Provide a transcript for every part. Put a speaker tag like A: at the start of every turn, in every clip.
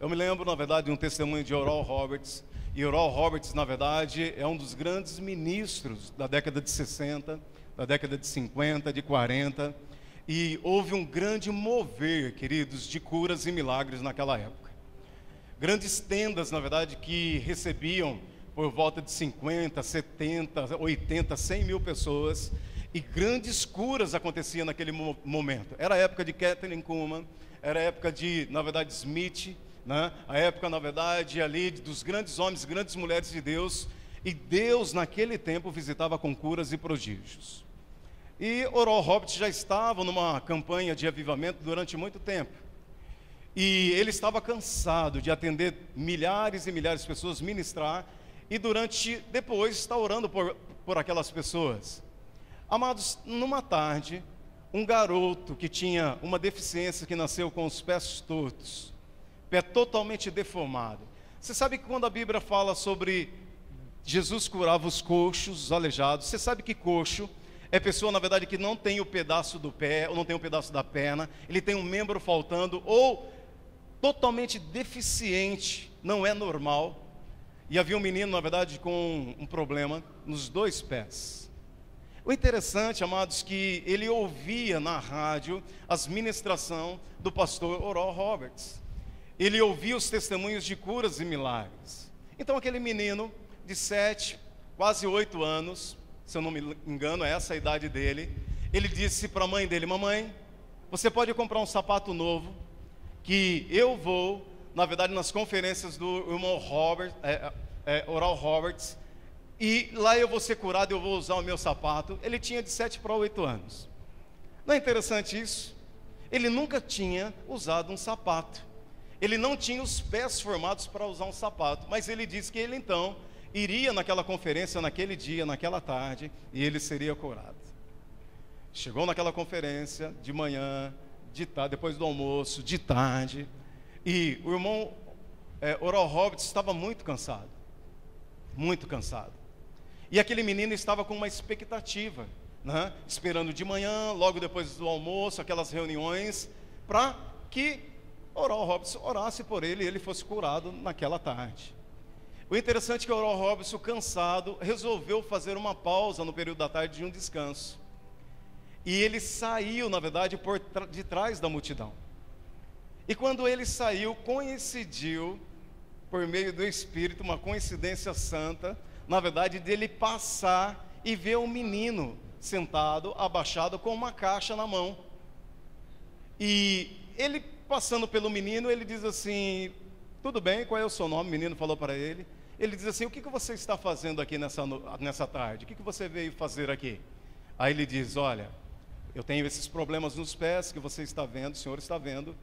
A: Eu me lembro, na verdade, de um testemunho de Oral Roberts. E Oral Roberts, na verdade, é um dos grandes ministros da década de 60, da década de 50, de 40. E houve um grande mover, queridos, de curas e milagres naquela época. Grandes tendas, na verdade, que recebiam por volta de 50, 70, 80, 100 mil pessoas. E grandes curas aconteciam naquele momento. Era a época de Kathryn Kuhlman, era a época de, na verdade, Smith, né? A época, na verdade, ali dos grandes homens, grandes mulheres de Deus. E Deus, naquele tempo, visitava com curas e prodígios. E Oral Roberts já estava numa campanha de avivamento durante muito tempo. E ele estava cansado de atender milhares e milhares de pessoas, ministrar, e depois está orando por aquelas pessoas. Amados, numa tarde, um garoto que tinha uma deficiência, que nasceu com os pés tortos, pé totalmente deformado. Você sabe que quando a Bíblia fala sobre Jesus curava os coxos, os aleijados, você sabe que coxo é pessoa, na verdade, que não tem o pedaço do pé, ou não tem o pedaço da perna, ele tem um membro faltando, ou totalmente deficiente, não é normal. E havia um menino, na verdade, com um problema nos dois pés. O interessante, amados, que ele ouvia na rádio as ministrações do pastor Oral Roberts. Ele ouvia os testemunhos de curas e milagres. Então aquele menino de 7, quase 8 anos, se eu não me engano, é essa a idade dele, ele disse para a mãe dele: mamãe, você pode comprar um sapato novo, que eu vou, na verdade, nas conferências do irmão Oral Roberts, e lá eu vou ser curado, eu vou usar o meu sapato. Ele tinha de 7 para 8 anos. Não é interessante isso? Ele nunca tinha usado um sapato. Ele não tinha os pés formados para usar um sapato. Mas ele disse que ele então iria naquela conferência, naquele dia, naquela tarde, e ele seria curado. Chegou naquela conferência de manhã, de tarde, depois do almoço, de tarde. E o irmão Oral Roberts estava muito cansado. Muito cansado. E aquele menino estava com uma expectativa, né? Esperando de manhã, logo depois do almoço, aquelas reuniões, para que Oral Roberts orasse por ele e ele fosse curado naquela tarde. O interessante é que Oral Roberts, cansado, resolveu fazer uma pausa no período da tarde de um descanso. E ele saiu, na verdade, por de trás da multidão. E quando ele saiu, coincidiu, por meio do Espírito, uma coincidência santa, na verdade, dele passar e ver um menino sentado, abaixado, com uma caixa na mão. E ele, passando pelo menino, ele diz assim: tudo bem, qual é o seu nome? O menino falou para ele. Ele diz assim: o que você está fazendo aqui nessa tarde? O que você veio fazer aqui? Aí ele diz: olha, eu tenho esses problemas nos pés que você está vendo, o senhor está vendo,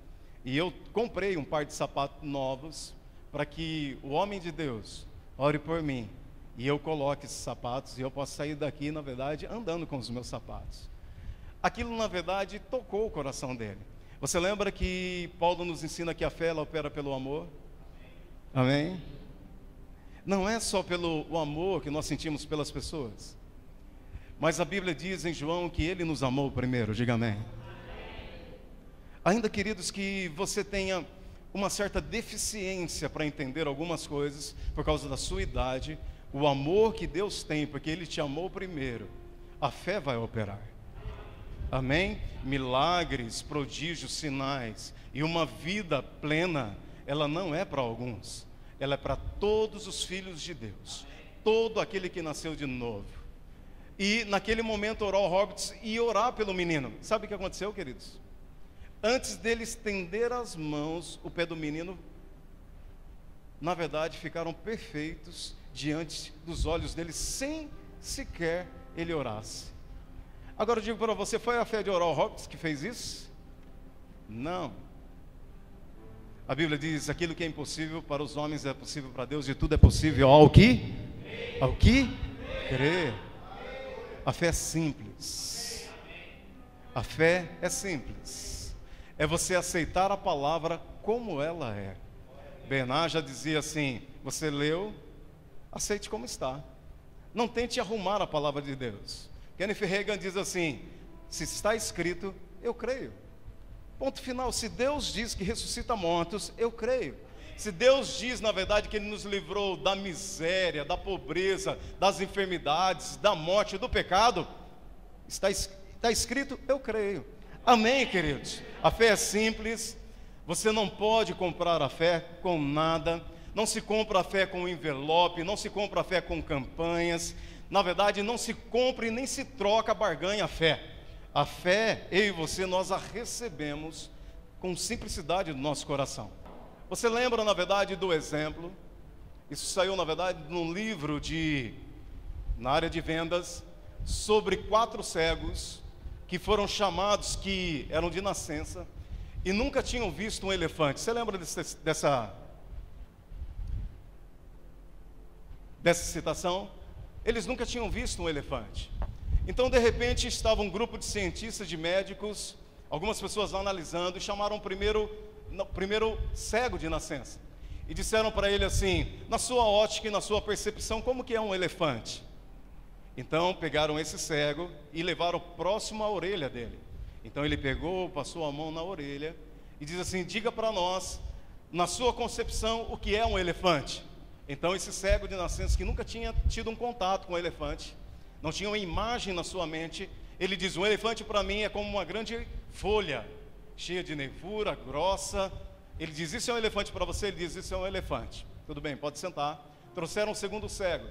A: e eu comprei um par de sapatos novos para que o homem de Deus ore por mim, e eu coloque esses sapatos, e eu possa sair daqui, na verdade, andando com os meus sapatos. Aquilo, na verdade, tocou o coração dele. Você lembra que Paulo nos ensina que a fé, ela opera pelo amor? Amém? Não é só pelo o amor que nós sentimos pelas pessoas, mas a Bíblia diz em João que Ele nos amou primeiro. Diga amém. Ainda, queridos, que você tenha uma certa deficiência para entender algumas coisas por causa da sua idade, o amor que Deus tem, porque Ele te amou primeiro, a fé vai operar. Amém? Milagres, prodígios, sinais e uma vida plena, ela não é para alguns, ela é para todos os filhos de Deus, todo aquele que nasceu de novo. E naquele momento Oral Roberts ia orar pelo menino. Sabe o que aconteceu, queridos? Antes dele estender as mãos, o pé do menino, na verdade, ficaram perfeitos diante dos olhos dele, sem sequer ele orasse. Agora eu digo para você, foi a fé de Oral Roberts que fez isso? Não. A Bíblia diz: aquilo que é impossível para os homens é possível para Deus, e tudo é possível ao que? Ao que? Crer. A fé é simples. A fé é simples. É você aceitar a palavra como ela é. Bernard já dizia assim: você leu, aceite como está. Não tente arrumar a palavra de Deus. Kenneth Hagin diz assim: se está escrito, eu creio. Ponto final. Se Deus diz que ressuscita mortos, eu creio. Se Deus diz, na verdade, que Ele nos livrou da miséria, da pobreza, das enfermidades, da morte, do pecado, está escrito, eu creio. Amém, queridos? A fé é simples, você não pode comprar a fé com nada, não se compra a fé com envelope, não se compra a fé com campanhas, na verdade não se compra e nem se troca, barganha a fé. A fé, eu e você, nós a recebemos com simplicidade do nosso coração. Você lembra, na verdade, do exemplo? Isso saiu, na verdade, num livro na área de vendas, sobre 4 cegos que foram chamados, que eram de nascença e nunca tinham visto um elefante. Você lembra dessa citação? Eles nunca tinham visto um elefante. Então, de repente, estava um grupo de cientistas, de médicos, algumas pessoas analisando, e chamaram o primeiro cego de nascença. E disseram para ele assim, na sua ótica e na sua percepção, como que é um elefante? Então, pegaram esse cego e levaram próximo à orelha dele. Então, ele pegou, passou a mão na orelha e diz assim, diga para nós, na sua concepção, o que é um elefante? Então, esse cego de nascença, que nunca tinha tido um contato com o elefante, não tinha uma imagem na sua mente, ele diz, um elefante para mim é como uma grande folha, cheia de nervura, grossa. Ele diz, isso é um elefante para você? Ele diz, isso é um elefante. Tudo bem, pode sentar. Trouxeram um segundo cego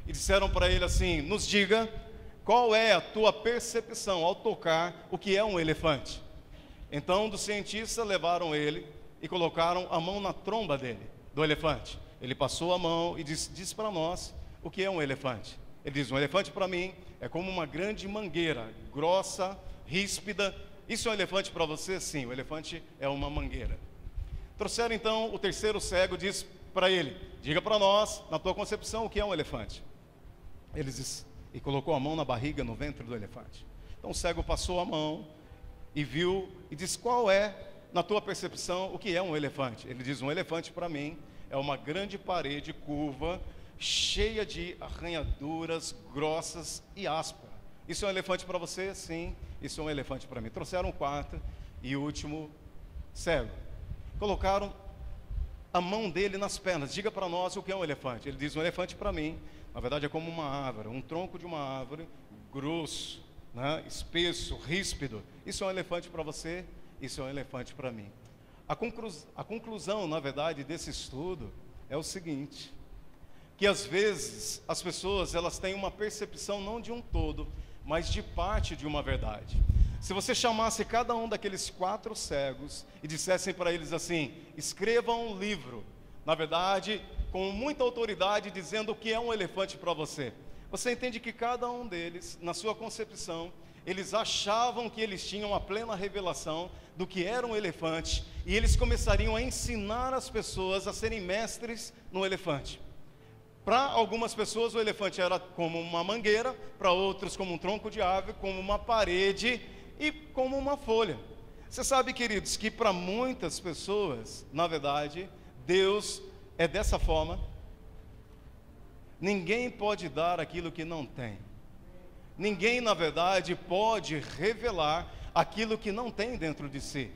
A: e disseram para ele assim, nos diga qual é a tua percepção ao tocar o que é um elefante. Então, dos cientistas levaram ele e colocaram a mão na tromba dele, do elefante. Ele passou a mão e disse para nós o que é um elefante. Ele diz, um elefante para mim é como uma grande mangueira, grossa, ríspida. Isso é um elefante para você? Sim, o elefante é uma mangueira. Trouxeram então o terceiro cego, diz para ele, diga para nós, na tua concepção, o que é um elefante? Ele disse, e colocou a mão na barriga, no ventre do elefante. Então o cego passou a mão e viu, e disse, qual é, na tua percepção, o que é um elefante? Ele diz, um elefante para mim é uma grande parede curva, cheia de arranhaduras grossas e ásperas. Isso é um elefante para você? Sim, isso é um elefante para mim. Trouxeram o quarto e último cego. Colocaram a mão dele nas pernas. Diga para nós o que é um elefante. Ele diz, um elefante para mim, na verdade é como uma árvore, um tronco de uma árvore, grosso, né, espesso, ríspido. Isso é um elefante para você? Isso é um elefante para mim. A conclusão, na verdade, desse estudo é o seguinte, que às vezes as pessoas, elas têm uma percepção não de um todo, mas de parte de uma verdade. Se você chamasse cada um daqueles 4 cegos e dissessem para eles assim, escrevam um livro, na verdade, com muita autoridade, dizendo o que é um elefante para você. Você entende que cada um deles, na sua concepção, eles achavam que eles tinham a plena revelação do que era um elefante, e eles começariam a ensinar as pessoas a serem mestres no elefante. Para algumas pessoas o elefante era como uma mangueira, para outros como um tronco de árvore, como uma parede e como uma folha. Você sabe, queridos, que para muitas pessoas, na verdade, Deus é dessa forma. Ninguém pode dar aquilo que não tem. Ninguém, na verdade, pode revelar aquilo que não tem dentro de si.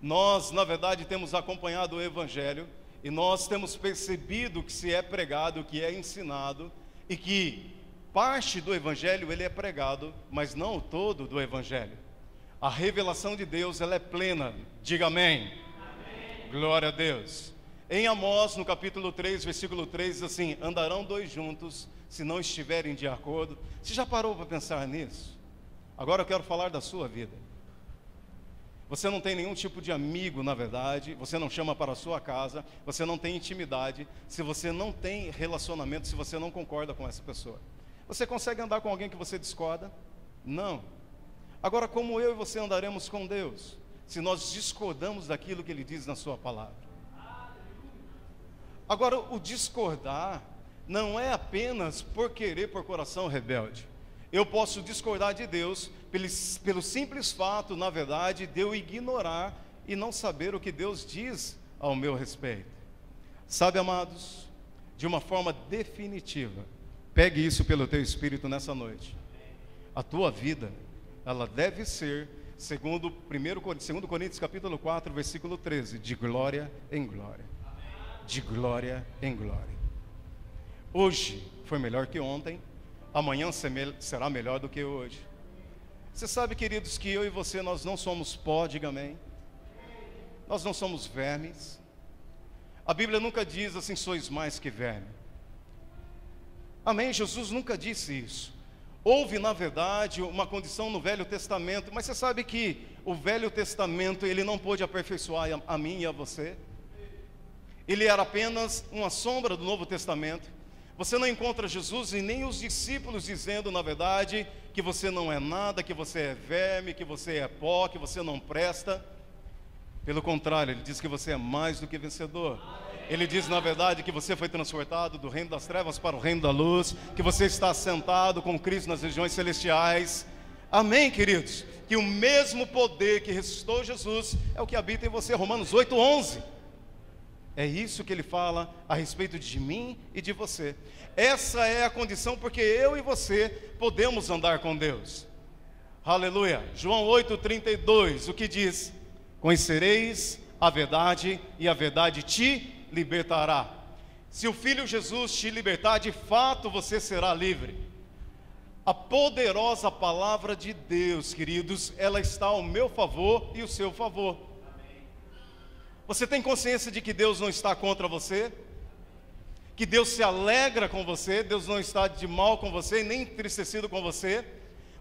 A: Nós, na verdade, temos acompanhado o Evangelho e nós temos percebido que se é pregado, que é ensinado, e que parte do Evangelho ele é pregado, mas não o todo do Evangelho. A revelação de Deus, ela é plena. Diga amém. Amém. Glória a Deus. Em Amós, no capítulo 3, versículo 3, diz assim, andarão 2 juntos, se não estiverem de acordo. Você já parou para pensar nisso? Agora eu quero falar da sua vida. Você não tem nenhum tipo de amigo, na verdade, você não chama para a sua casa, você não tem intimidade, se você não tem relacionamento, se você não concorda com essa pessoa. Você consegue andar com alguém que você discorda? Não. Agora, como eu e você andaremos com Deus, se nós discordamos daquilo que Ele diz na sua palavra? Agora, o discordar não é apenas por querer, por coração rebelde. Eu posso discordar de Deus pelo simples fato, na verdade, de eu ignorar e não saber o que Deus diz ao meu respeito. Sabe, amados, de uma forma definitiva, pegue isso pelo teu espírito nessa noite. A tua vida, ela deve ser, segundo 2 Coríntios capítulo 4, versículo 13, de glória em glória. de glória em glória. Hoje foi melhor que ontem, amanhã será melhor do que hoje. Você sabe, queridos, que eu e você, nós não somos pó, diga amém. Nós não somos vermes. A Bíblia nunca diz assim, sois mais que verme. Amém? Jesus nunca disse isso. Houve, na verdade, uma condição no Velho Testamento, mas você sabe que o Velho Testamento, ele não pôde aperfeiçoar a mim e a você. Ele era apenas uma sombra do Novo Testamento. Você não encontra Jesus e nem os discípulos dizendo, na verdade, que você não é nada, que você é verme, que você é pó, que você não presta. Pelo contrário, ele diz que você é mais do que vencedor. Ele diz, na verdade, que você foi transportado do reino das trevas para o reino da luz, que você está sentado com Cristo nas regiões celestiais. Amém, queridos? Que o mesmo poder que ressuscitou Jesus é o que habita em você. Romanos 8:11. É isso que ele fala a respeito de mim e de você. Essa é a condição porque eu e você podemos andar com Deus. Aleluia. João 8:32, o que diz? Conhecereis a verdade e a verdade te libertará. Se o Filho Jesus te libertar, de fato você será livre. A poderosa palavra de Deus, queridos, ela está ao meu favor e ao seu favor. Você tem consciência de que Deus não está contra você? Que Deus se alegra com você? Deus não está de mal com você, nem entristecido com você,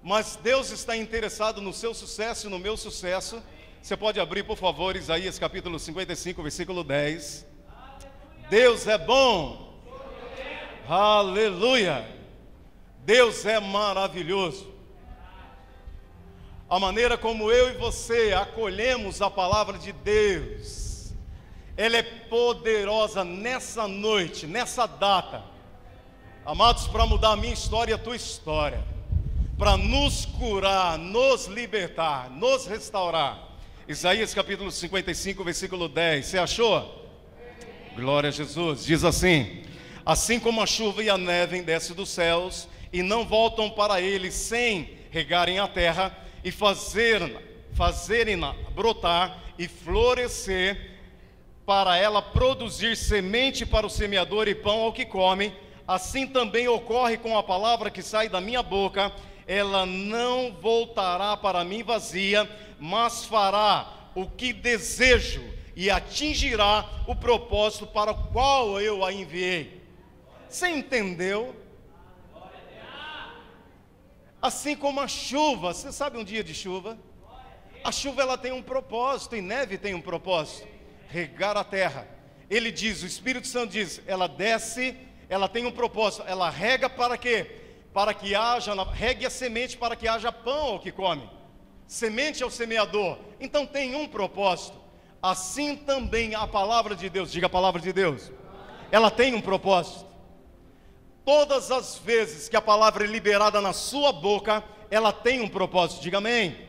A: mas Deus está interessado no seu sucesso e no meu sucesso. Você pode abrir, por favor, Isaías capítulo 55, versículo 10. Deus é bom. Aleluia. Deus é maravilhoso. A maneira como eu e você acolhemos a palavra de Deus, ela é poderosa nessa noite, nessa data, amados, para mudar a minha história e a tua história, para nos curar, nos libertar, nos restaurar. Isaías capítulo 55, versículo 10, você achou? Glória a Jesus. Diz assim: assim como a chuva e a neve descem dos céus e não voltam para ele sem regarem a terra e fazerem-na brotar e florescer, para ela produzir semente para o semeador e pão ao que come, assim também ocorre com a palavra que sai da minha boca. Ela não voltará para mim vazia, mas fará o que desejo e atingirá o propósito para o qual eu a enviei. Você entendeu? Assim como a chuva, você sabe um dia de chuva? A chuva ela tem um propósito, e neve tem um propósito. Regar a terra. Ele diz, o Espírito Santo diz, ela desce, ela tem um propósito, ela rega para quê? Para que haja, regue a semente para que haja pão ao que come. Semente ao semeador. Então tem um propósito. Assim também a palavra de Deus, diga a palavra de Deus, ela tem um propósito. Todas as vezes que a palavra é liberada na sua boca, ela tem um propósito, diga amém. Amém.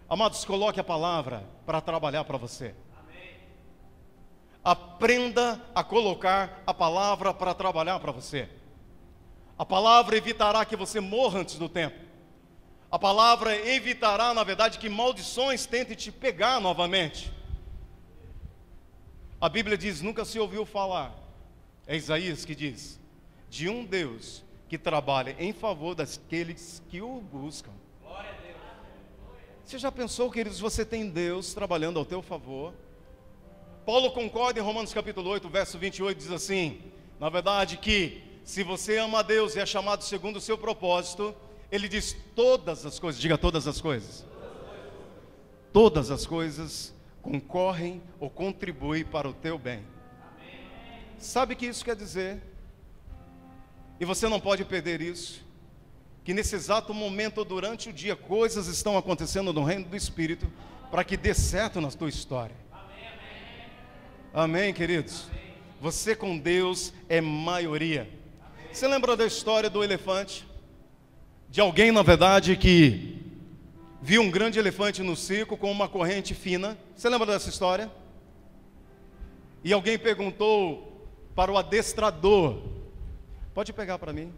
A: Amados, coloque a palavra para trabalhar para você. Aprenda a colocar a palavra para trabalhar para você. A palavra evitará que você morra antes do tempo. A palavra evitará, na verdade, que maldições tentem te pegar novamente. A Bíblia diz, nunca se ouviu falar, é Isaías que diz, de um Deus que trabalha em favor daqueles que o buscam. Glória a Deus. Você já pensou, queridos, você tem Deus trabalhando ao teu favor? Paulo concorda em Romanos capítulo 8, verso 28, diz assim, na verdade que se você ama a Deus e é chamado segundo o seu propósito, ele diz todas as coisas, diga todas as coisas. Todas as coisas concorrem ou contribuem para o teu bem. Sabe o que isso quer dizer? E você não pode perder isso, que nesse exato momento ou durante o dia, coisas estão acontecendo no reino do Espírito, para que dê certo na tua história. Amém, queridos? Amém. Você com Deus é maioria. Amém. Você lembra da história do elefante? De alguém, na verdade, que viu um grande elefante no circo com uma corrente fina. Você lembra dessa história? E alguém perguntou para o adestrador, pode pegar para mim?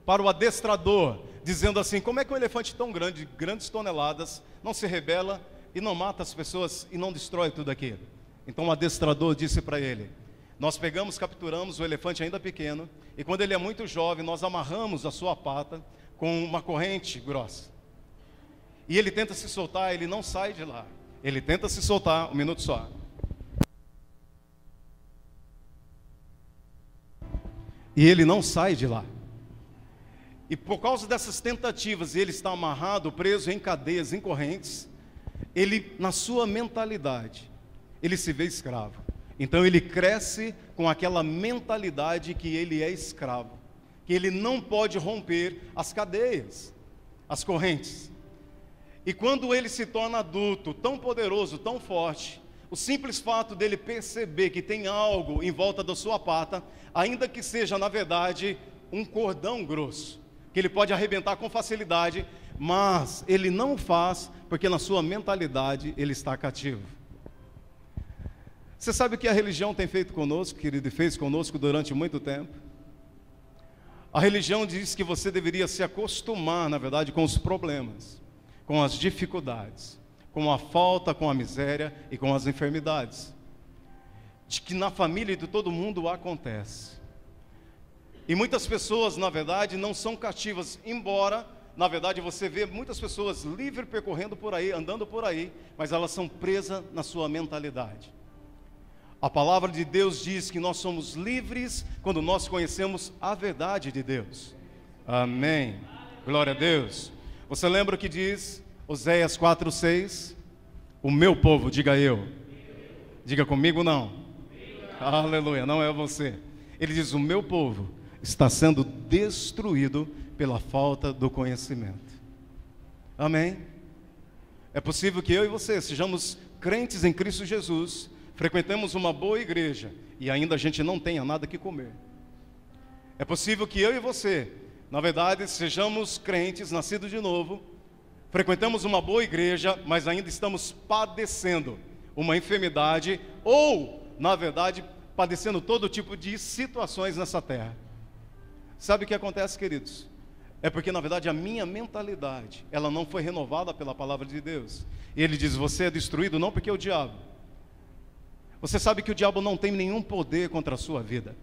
A: Para o adestrador, dizendo assim, como é que um elefante tão grande, de grandes toneladas, não se rebela e não mata as pessoas e não destrói tudo aquilo? Então o adestrador disse para ele: nós pegamos, capturamos o elefante ainda pequeno, e quando ele é muito jovem, nós amarramos a sua pata com uma corrente grossa. E ele tenta se soltar, ele não sai de lá. Ele tenta se soltar, um minuto só. E ele não sai de lá. E por causa dessas tentativas, ele está amarrado, preso em cadeias, em correntes. Ele, na sua mentalidade, ele se vê escravo. Então ele cresce com aquela mentalidade que ele é escravo, que ele não pode romper as cadeias, as correntes. E quando ele se torna adulto, tão poderoso, tão forte, o simples fato dele perceber que tem algo em volta da sua pata, ainda que seja na verdade um cordão grosso, que ele pode arrebentar com facilidade, mas ele não o faz porque na sua mentalidade ele está cativo. Você sabe o que a religião tem feito conosco, querido, e fez conosco durante muito tempo? A religião diz que você deveria se acostumar, na verdade, com os problemas, com as dificuldades, com a falta, com a miséria e com as enfermidades. De que na família de todo mundo acontece. E muitas pessoas, na verdade, não são cativas, embora, na verdade, você vê muitas pessoas livres percorrendo por aí, andando por aí, mas elas são presas na sua mentalidade. A palavra de Deus diz que nós somos livres quando nós conhecemos a verdade de Deus. Amém. Glória a Deus. Você lembra o que diz Oséias 4:6? O meu povo, diga eu. Diga comigo, não. Aleluia, não é você. Ele diz: o meu povo está sendo destruído pela falta do conhecimento. Amém? É possível que eu e você sejamos crentes em Cristo Jesus, frequentemos uma boa igreja e ainda a gente não tenha nada que comer. É possível que eu e você, na verdade, sejamos crentes, nascidos de novo, frequentamos uma boa igreja, mas ainda estamos padecendo uma enfermidade ou, na verdade, padecendo todo tipo de situações nessa terra. Sabe o que acontece, queridos? É porque, na verdade, a minha mentalidade, ela não foi renovada pela palavra de Deus. E ele diz: você é destruído não porque é o diabo. Você sabe que o diabo não tem nenhum poder contra a sua vida.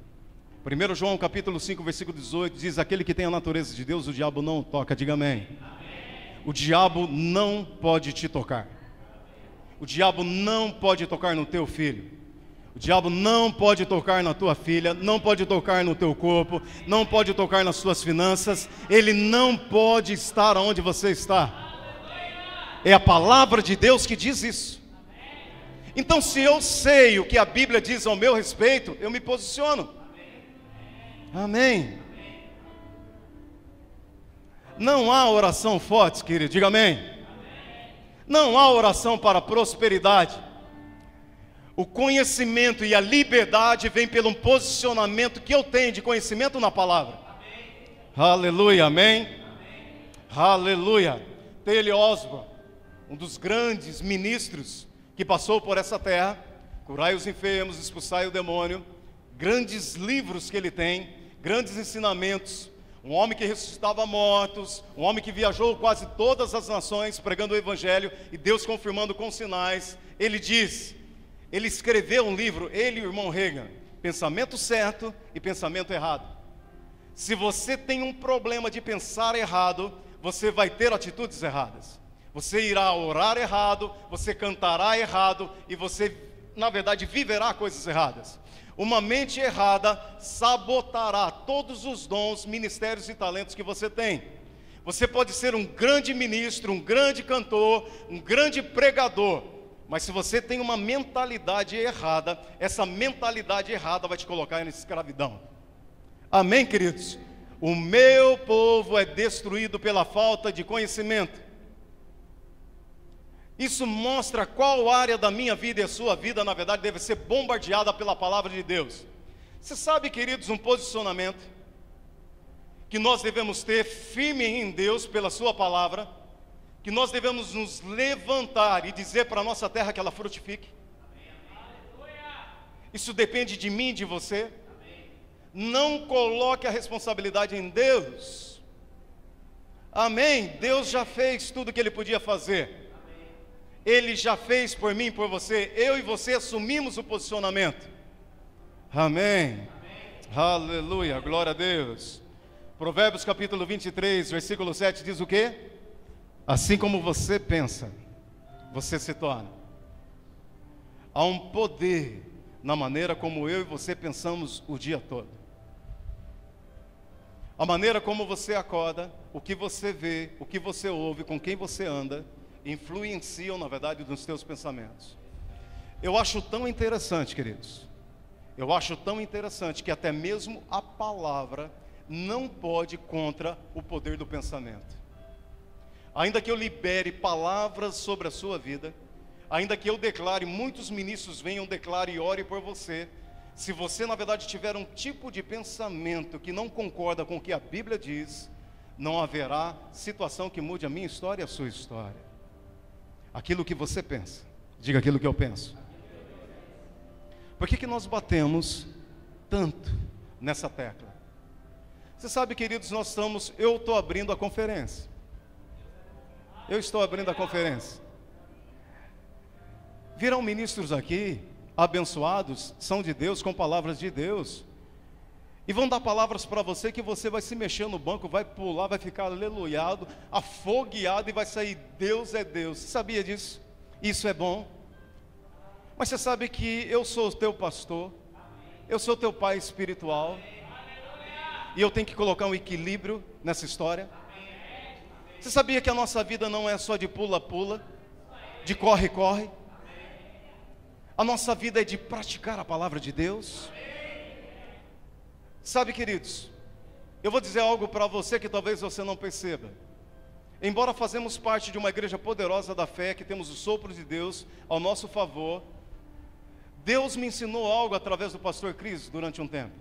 A: 1 João capítulo 5, versículo 18 diz: aquele que tem a natureza de Deus, o diabo não o toca. Diga amém. O diabo não pode te tocar. O diabo não pode tocar no teu filho. O diabo não pode tocar na tua filha, não pode tocar no teu corpo, não pode tocar nas suas finanças. Ele não pode estar onde você está. É a palavra de Deus que diz isso. Então, se eu sei o que a Bíblia diz ao meu respeito, eu me posiciono. Amém. Não há oração forte, querido, diga amém. Não há oração para prosperidade. O conhecimento e a liberdade vem pelo posicionamento que eu tenho de conhecimento na palavra. Aleluia, amém? Aleluia. T.L. Osborne, um dos grandes ministros que passou por essa terra, curai os enfermos, expulsai o demônio, grandes livros que ele tem, grandes ensinamentos, um homem que ressuscitava mortos, um homem que viajou quase todas as nações pregando o evangelho e Deus confirmando com sinais. Ele diz, ele escreveu um livro, ele e o irmão Reagan, Pensamento Certo e Pensamento Errado. Se você tem um problema de pensar errado, você vai ter atitudes erradas. Você irá orar errado, você cantará errado e você, na verdade, viverá coisas erradas. Uma mente errada sabotará todos os dons, ministérios e talentos que você tem. Você pode ser um grande ministro, um grande cantor, um grande pregador, mas se você tem uma mentalidade errada, essa mentalidade errada vai te colocar em escravidão. Amém, queridos? O meu povo é destruído pela falta de conhecimento. Isso mostra qual área da minha vida e a sua vida, na verdade, deve ser bombardeada pela palavra de Deus. Você sabe, queridos, um posicionamento que nós devemos ter firme em Deus pela sua palavra, que nós devemos nos levantar e dizer para a nossa terra que ela frutifique. Isso depende de mim e de você. Não coloque a responsabilidade em Deus. Amém? Deus já fez tudo o que Ele podia fazer. Ele já fez por mim e por você. Eu e você assumimos o posicionamento. Amém. Aleluia, glória a Deus. Provérbios capítulo 23, versículo 7 diz o quê? Assim como você pensa, você se torna. Há um poder na maneira como eu e você pensamos o dia todo. A maneira como você acorda, o que você vê, o que você ouve, com quem você anda, influenciam, na verdade, nos teus pensamentos. Eu acho tão interessante, queridos. Eu acho tão interessante que até mesmo a palavra não pode contra o poder do pensamento. Ainda que eu libere palavras sobre a sua vida, ainda que eu declare, muitos ministros venham, declare e ore por você, se você na verdade tiver um tipo de pensamento que não concorda com o que a Bíblia diz, não haverá situação que mude a minha história e a sua história. Aquilo que você pensa, diga aquilo que eu penso. Por que nós batemos tanto nessa tecla? Você sabe, queridos, eu estou abrindo a conferência. Eu estou abrindo a conferência. Virão ministros aqui, abençoados, são de Deus, com palavras de Deus. E vão dar palavras para você que você vai se mexer no banco, vai pular, vai ficar aleluiado, afogueado e vai sair, Deus é Deus. Você sabia disso? Isso é bom. Mas você sabe que eu sou o teu pastor, eu sou teu pai espiritual. E eu tenho que colocar um equilíbrio nessa história. Você sabia que a nossa vida não é só de pula-pula, de corre-corre? A nossa vida é de praticar a palavra de Deus. Sabe, queridos, eu vou dizer algo para você que talvez você não perceba. Embora fazemos parte de uma igreja poderosa da fé, que temos o sopro de Deus ao nosso favor, Deus me ensinou algo através do pastor Cris durante um tempo.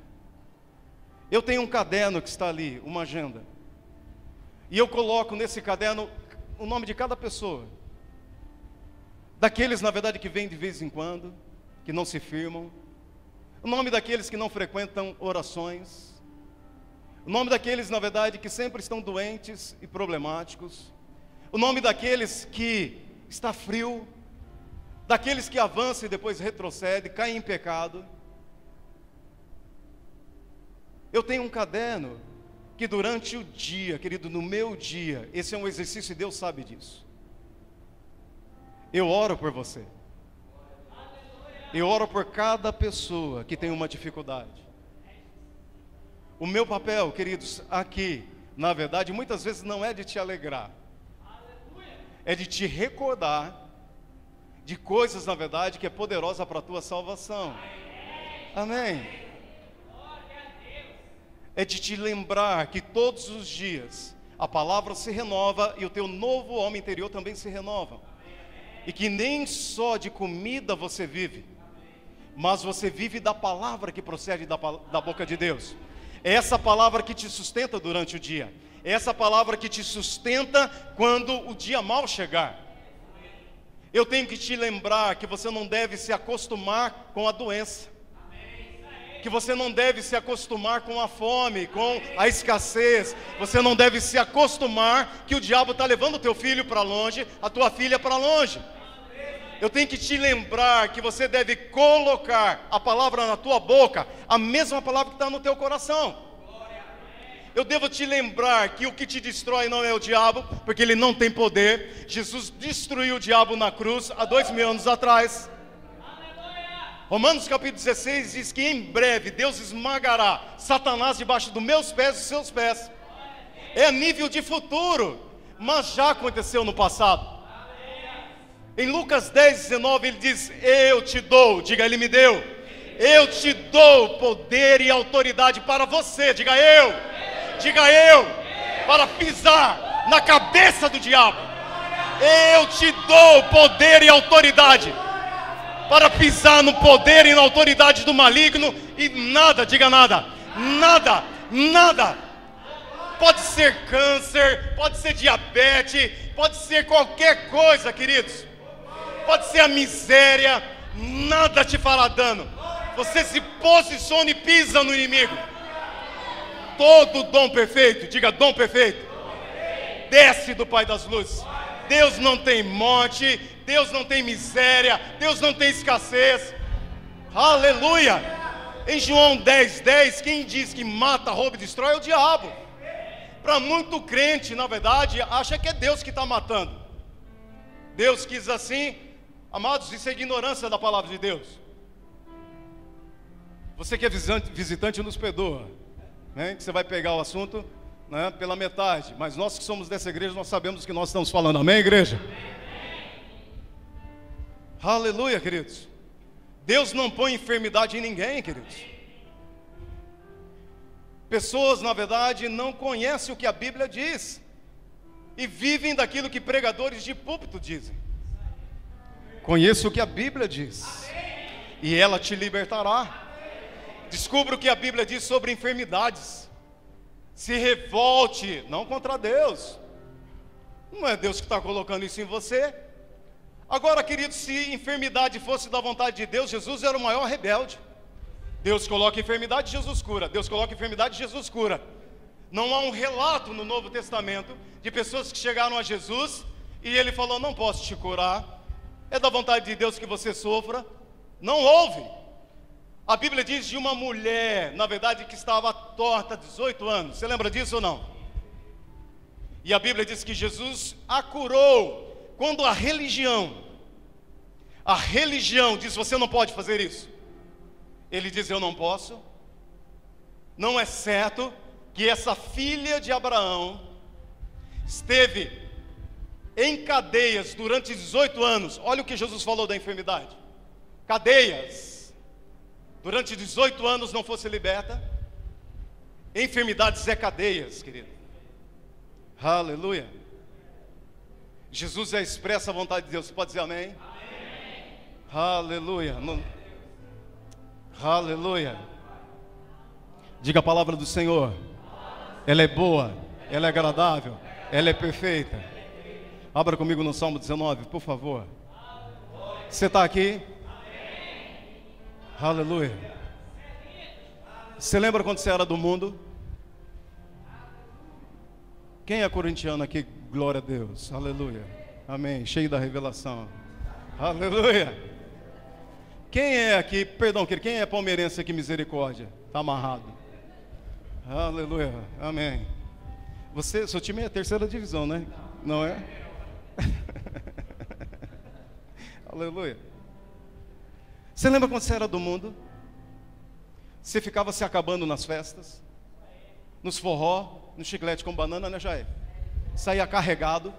A: Eu tenho um caderno que está ali, uma agenda. E eu coloco nesse caderno o nome de cada pessoa. Daqueles, na verdade, que vêm de vez em quando, que não se firmam. O nome daqueles que não frequentam orações. O nome daqueles, na verdade, que sempre estão doentes e problemáticos. O nome daqueles que está frio. Daqueles que avançam e depois retrocedem, caem em pecado. Eu tenho um caderno que durante o dia, querido, no meu dia, esse é um exercício e Deus sabe disso. Eu oro por você. Eu oro por cada pessoa que tem uma dificuldade. O meu papel, queridos, aqui, na verdade, muitas vezes não é de te alegrar. É de te recordar de coisas, na verdade, que é poderosa para a tua salvação. Amém. É de te lembrar que todos os dias a palavra se renova e o teu novo homem interior também se renova. E que nem só de comida você vive, mas você vive da palavra que procede da boca de Deus. É essa palavra que te sustenta durante o dia. É essa palavra que te sustenta quando o dia mal chegar. Eu tenho que te lembrar que você não deve se acostumar com a doença. Que você não deve se acostumar com a fome, com a escassez. Você não deve se acostumar que o diabo está levando o teu filho para longe, a tua filha para longe. Eu tenho que te lembrar que você deve colocar a palavra na tua boca, a mesma palavra que está no teu coração. Eu devo te lembrar que o que te destrói não é o diabo, porque ele não tem poder. Jesus destruiu o diabo na cruz há 2000 anos atrás. Romanos capítulo 16 diz que em breve Deus esmagará Satanás debaixo dos meus pés e dos seus pés. É a nível de futuro, mas já aconteceu no passado. Em Lucas 10:19 ele diz: eu te dou, diga ele me deu. Eu te dou poder e autoridade para você, diga eu, para pisar na cabeça do diabo. Eu te dou poder e autoridade para pisar no poder e na autoridade do maligno, e nada, diga nada, nada, pode ser câncer, pode ser diabetes, pode ser qualquer coisa, queridos, pode ser a miséria, nada te fará dano. Você se posiciona e pisa no inimigo. Todo dom perfeito, diga dom perfeito, desce do Pai das luzes. Deus não tem morte, Deus não tem miséria, Deus não tem escassez. Aleluia! Em João 10:10, quem diz que mata, rouba e destrói é o diabo. Para muito crente, na verdade, acha que é Deus que está matando. Deus quis assim. Amados, isso é ignorância da palavra de Deus. Você que é visitante nos perdoa, né? Que você vai pegar o assunto, né, pela metade. Mas nós que somos dessa igreja, nós sabemos o que nós estamos falando. Amém, igreja? Aleluia, queridos. Deus não põe enfermidade em ninguém, queridos. Pessoas, na verdade, não conhecem o que a Bíblia diz e vivem daquilo que pregadores de púlpito dizem. Conheça o que a Bíblia diz e ela te libertará. Descubra o que a Bíblia diz sobre enfermidades. Se revolte, não contra Deus. Não é Deus que está colocando isso em você. Agora, querido, se enfermidade fosse da vontade de Deus, Jesus era o maior rebelde. Deus coloca enfermidade, Jesus cura. Deus coloca enfermidade, Jesus cura. Não há um relato no Novo Testamento de pessoas que chegaram a Jesus e ele falou: não posso te curar, é da vontade de Deus que você sofra. Não houve. A Bíblia diz de uma mulher, na verdade, que estava torta há 18 anos. Você lembra disso ou não? E a Bíblia diz que Jesus a curou. Quando a religião diz: você não pode fazer isso, ele diz: eu não posso. Não é certo que essa filha de Abraão esteve em cadeias durante 18 anos. Olha o que Jesus falou da enfermidade: cadeias. Durante 18 anos não fosse liberta. Enfermidades é cadeias, querido. Aleluia. Jesus expressa a vontade de Deus. Você pode dizer amém? Amém. Aleluia. Aleluia. Diga a palavra do Senhor. Ela é boa, ela é agradável, ela é perfeita. Abra comigo no Salmo 19, por favor. Você está aqui? Aleluia. Você lembra quando você era do mundo? Quem é corintiano aqui? Glória a Deus, aleluia, amém, cheio da revelação, aleluia. Quem é aqui, perdão, quem é palmeirense aqui? Misericórdia, está amarrado, aleluia, amém. Seu time é a terceira divisão, né? Não é? Aleluia. Você lembra quando você era do mundo? Você ficava se acabando nas festas, nos forró, no chiclete com banana, né, Jair? Saía carregado,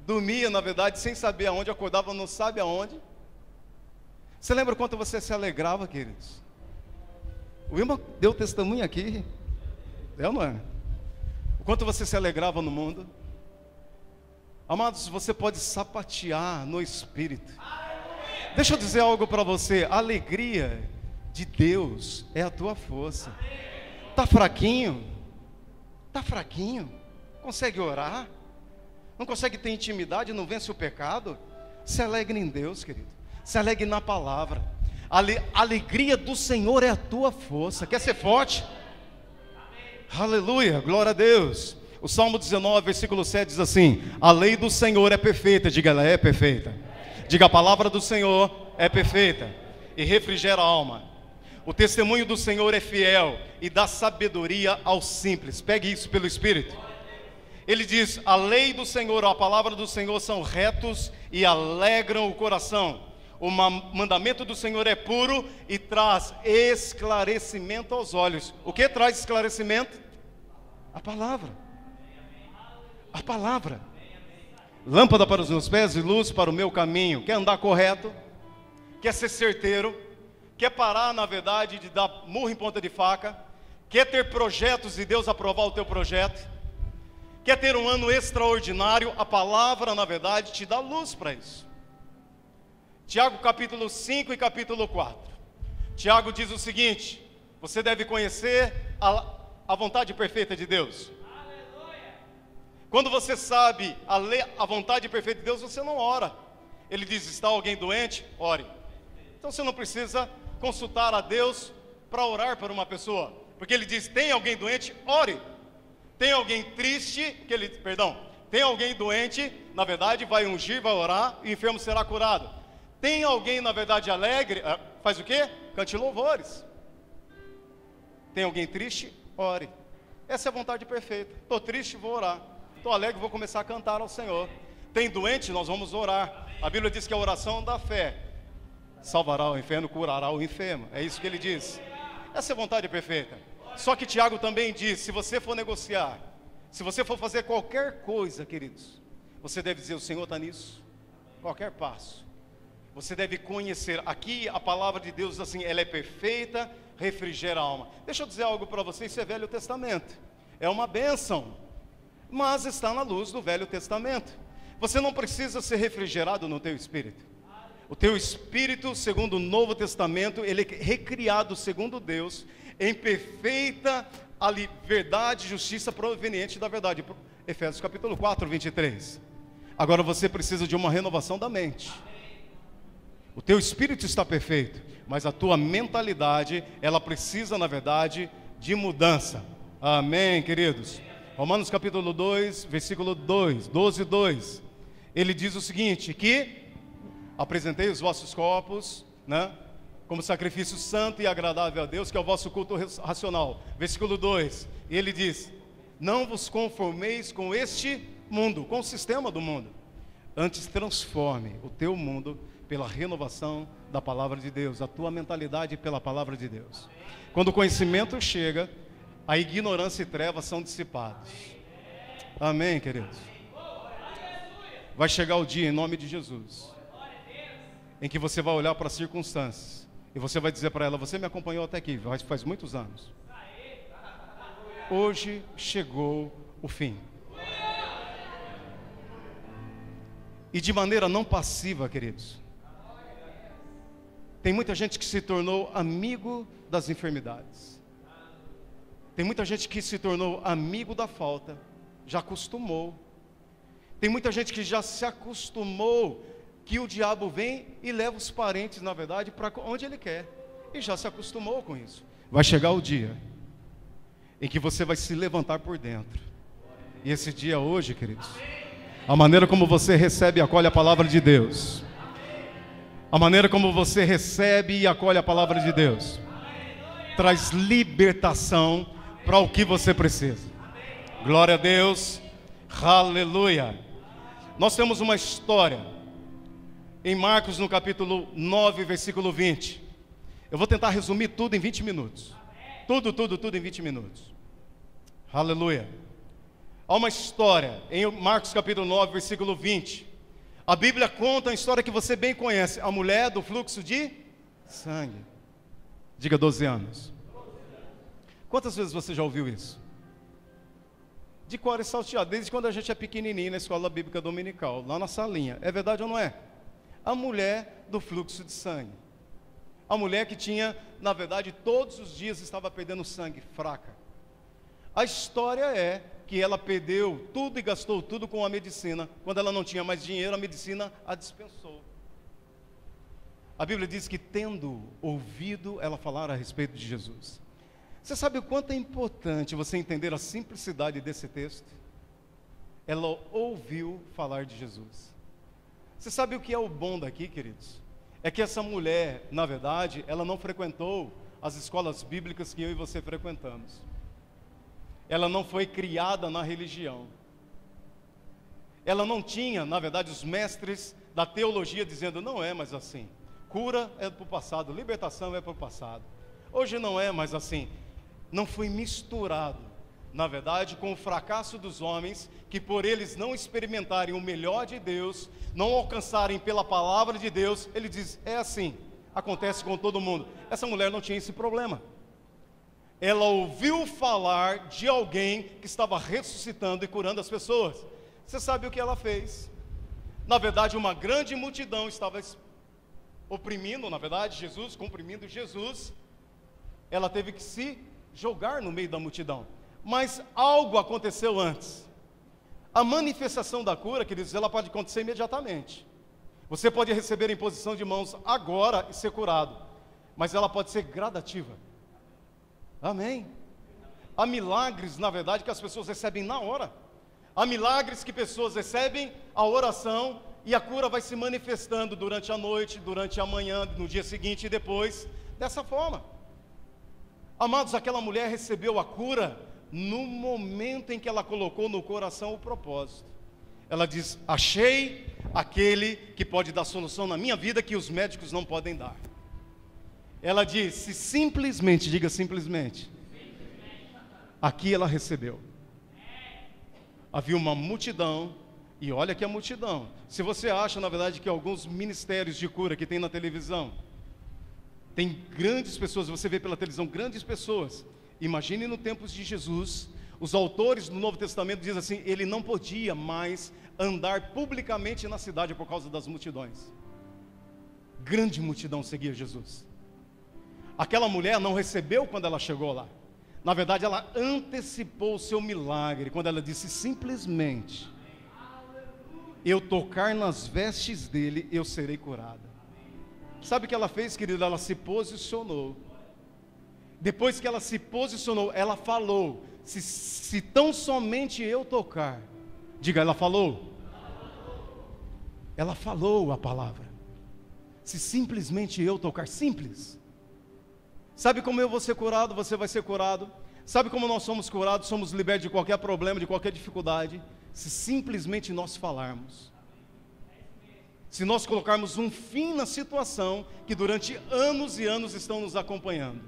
A: dormia, na verdade, sem saber aonde, acordava não sabe aonde. Você lembra quanto você se alegrava, queridos? O irmão deu testemunho aqui, é ou não é? O quanto você se alegrava no mundo. Amados, você pode sapatear no Espírito. Deixa eu dizer algo para você: a alegria de Deus é a tua força. Está fraquinho? Está fraquinho? Consegue orar? Não consegue ter intimidade? Não vence o pecado? Se alegre em Deus, querido. Se alegre na palavra. A alegria do Senhor é a tua força. Quer ser forte? Aleluia, glória a Deus. O Salmo 19, versículo 7 diz assim: a lei do Senhor é perfeita. Diga, ela é perfeita. Diga, a palavra do Senhor é perfeita e refrigera a alma. O testemunho do Senhor é fiel e dá sabedoria aos simples. Pegue isso pelo Espírito. Ele diz: a lei do Senhor, a palavra do Senhor são retos e alegram o coração. O mandamento do Senhor é puro e traz esclarecimento aos olhos. O que traz esclarecimento? A palavra. A palavra. Lâmpada para os meus pés e luz para o meu caminho. Quer andar correto? Quer ser certeiro? Quer parar, na verdade, de dar murro em ponta de faca? Quer ter projetos e Deus aprovar o teu projeto? Quer ter um ano extraordinário? A palavra, na verdade, te dá luz para isso. Tiago capítulo 5 e capítulo 4. Tiago diz o seguinte: você deve conhecer a vontade perfeita de Deus. Quando você sabe a vontade perfeita de Deus, você não ora. Ele diz: está alguém doente? Ore. Então você não precisa consultar a Deus para orar por uma pessoa, porque ele diz: tem alguém doente? Ore. Tem alguém triste? Tem alguém doente, na verdade, vai ungir, vai orar, e o enfermo será curado. Tem alguém, na verdade, alegre, faz o quê? Cante louvores. Tem alguém triste? Ore. Essa é a vontade perfeita. Estou triste, vou orar. Estou alegre, vou começar a cantar ao Senhor. Tem doente, nós vamos orar. A Bíblia diz que a oração da fé salvará o enfermo, curará o enfermo. É isso que ele diz. Essa é a vontade perfeita. Só que Tiago também diz, se você for negociar, se você for fazer qualquer coisa, queridos, você deve dizer, o Senhor está nisso. Qualquer passo. Você deve conhecer. Aqui a palavra de Deus assim, ela é perfeita, refrigera a alma. Deixa eu dizer algo para vocês, isso é Velho Testamento. É uma bênção, mas está na luz do Velho Testamento. Você não precisa ser refrigerado no teu espírito. O teu espírito, segundo o Novo Testamento, ele é recriado segundo Deus, em perfeita verdade e justiça proveniente da verdade. Efésios capítulo 4, 23. Agora você precisa de uma renovação da mente. O teu espírito está perfeito, mas a tua mentalidade, ela precisa, na verdade, de mudança. Amém, queridos? Romanos capítulo 2, versículo 2, 12, 2. Ele diz o seguinte, que apresentei os vossos corpos, né, como sacrifício santo e agradável a Deus, que é o vosso culto racional. Versículo 2, ele diz, não vos conformeis com este mundo, com o sistema do mundo. Antes transforme o teu mundo pela renovação da palavra de Deus, a tua mentalidade pela palavra de Deus. Quando o conhecimento chega, a ignorância e trevas são dissipados. Amém, queridos? Vai chegar o dia, em nome de Jesus, em que você vai olhar para as circunstâncias e você vai dizer para ela, você me acompanhou até aqui, faz muitos anos. Hoje chegou o fim. E de maneira não passiva, queridos. Tem muita gente que se tornou amigo das enfermidades. Tem muita gente que se tornou amigo da falta, já acostumou. Tem muita gente que já se acostumou que o diabo vem e leva os parentes, na verdade, para onde ele quer. E já se acostumou com isso. Vai chegar o dia em que você vai se levantar por dentro. E esse dia hoje, queridos, a maneira como você recebe e acolhe a palavra de Deus, a maneira como você recebe e acolhe a palavra de Deus, traz libertação para o que você precisa. Glória a Deus, aleluia. Nós temos uma história em Marcos, no capítulo 9, versículo 20. Eu vou tentar resumir tudo em 20 minutos. Tudo em 20 minutos. Aleluia. Há uma história em Marcos capítulo 9, versículo 20. A Bíblia conta uma história que você bem conhece. A mulher do fluxo de sangue. Diga 12 anos. Quantas vezes você já ouviu isso? De cor e salteado, desde quando a gente é pequenininho na escola bíblica dominical, lá na salinha. É verdade ou não é? A mulher do fluxo de sangue. A mulher que tinha, na verdade, todos os dias estava perdendo sangue, fraca. A história é que ela perdeu tudo e gastou tudo com a medicina. Quando ela não tinha mais dinheiro, a medicina a dispensou. A Bíblia diz que, tendo ouvido ela falar a respeito de Jesus. Você sabe o quanto é importante você entender a simplicidade desse texto? Ela ouviu falar de Jesus. Você sabe o que é o bom daqui, queridos? É que essa mulher, na verdade, ela não frequentou as escolas bíblicas que eu e você frequentamos. Ela não foi criada na religião. Ela não tinha, na verdade, os mestres da teologia dizendo, não é mais assim. Cura é para o passado, libertação é para o passado. Hoje não é mais assim. Não foi misturado, na verdade, com o fracasso dos homens, que por eles não experimentarem o melhor de Deus, não alcançarem pela palavra de Deus, ele diz, é assim, acontece com todo mundo. Essa mulher não tinha esse problema. Ela ouviu falar de alguém que estava ressuscitando e curando as pessoas. Você sabe o que ela fez? Na verdade, uma grande multidão estava oprimindo, na verdade, Jesus, comprimindo Jesus. Ela teve que se jogar no meio da multidão. Mas algo aconteceu antes. A manifestação da cura, queridos, ela pode acontecer imediatamente. Você pode receber a imposição de mãos agora e ser curado. Mas ela pode ser gradativa. Amém? Há milagres, na verdade, que as pessoas recebem na hora. Há milagres que pessoas recebem a oração e a cura vai se manifestando durante a noite, durante a manhã, no dia seguinte e depois, dessa forma. Amados, aquela mulher recebeu a cura no momento em que ela colocou no coração o propósito. Ela diz: achei aquele que pode dar solução na minha vida que os médicos não podem dar. Ela disse simplesmente, diga simplesmente, aqui ela recebeu. Havia uma multidão, e olha que a multidão. Se você acha, na verdade, que alguns ministérios de cura que tem na televisão, tem grandes pessoas, você vê pela televisão grandes pessoas. Imagine no tempos de Jesus, os autores do Novo Testamento dizem assim, ele não podia mais andar publicamente na cidade por causa das multidões. Grande multidão seguia Jesus. Aquela mulher não recebeu quando ela chegou lá. Na verdade, ela antecipou o seu milagre, quando ela disse simplesmente, eu tocar nas vestes dele, eu serei curada. Sabe o que ela fez, querida? Ela se posicionou. Depois que ela se posicionou, ela falou, se tão somente eu tocar, diga, ela falou. Ela falou a palavra. Se simplesmente eu tocar, simples. Sabe como eu vou ser curado? Você vai ser curado. Sabe como nós somos curados? Somos libertos de qualquer problema, de qualquer dificuldade, se simplesmente nós falarmos. Se nós colocarmos um fim na situação que durante anos e anos estão nos acompanhando.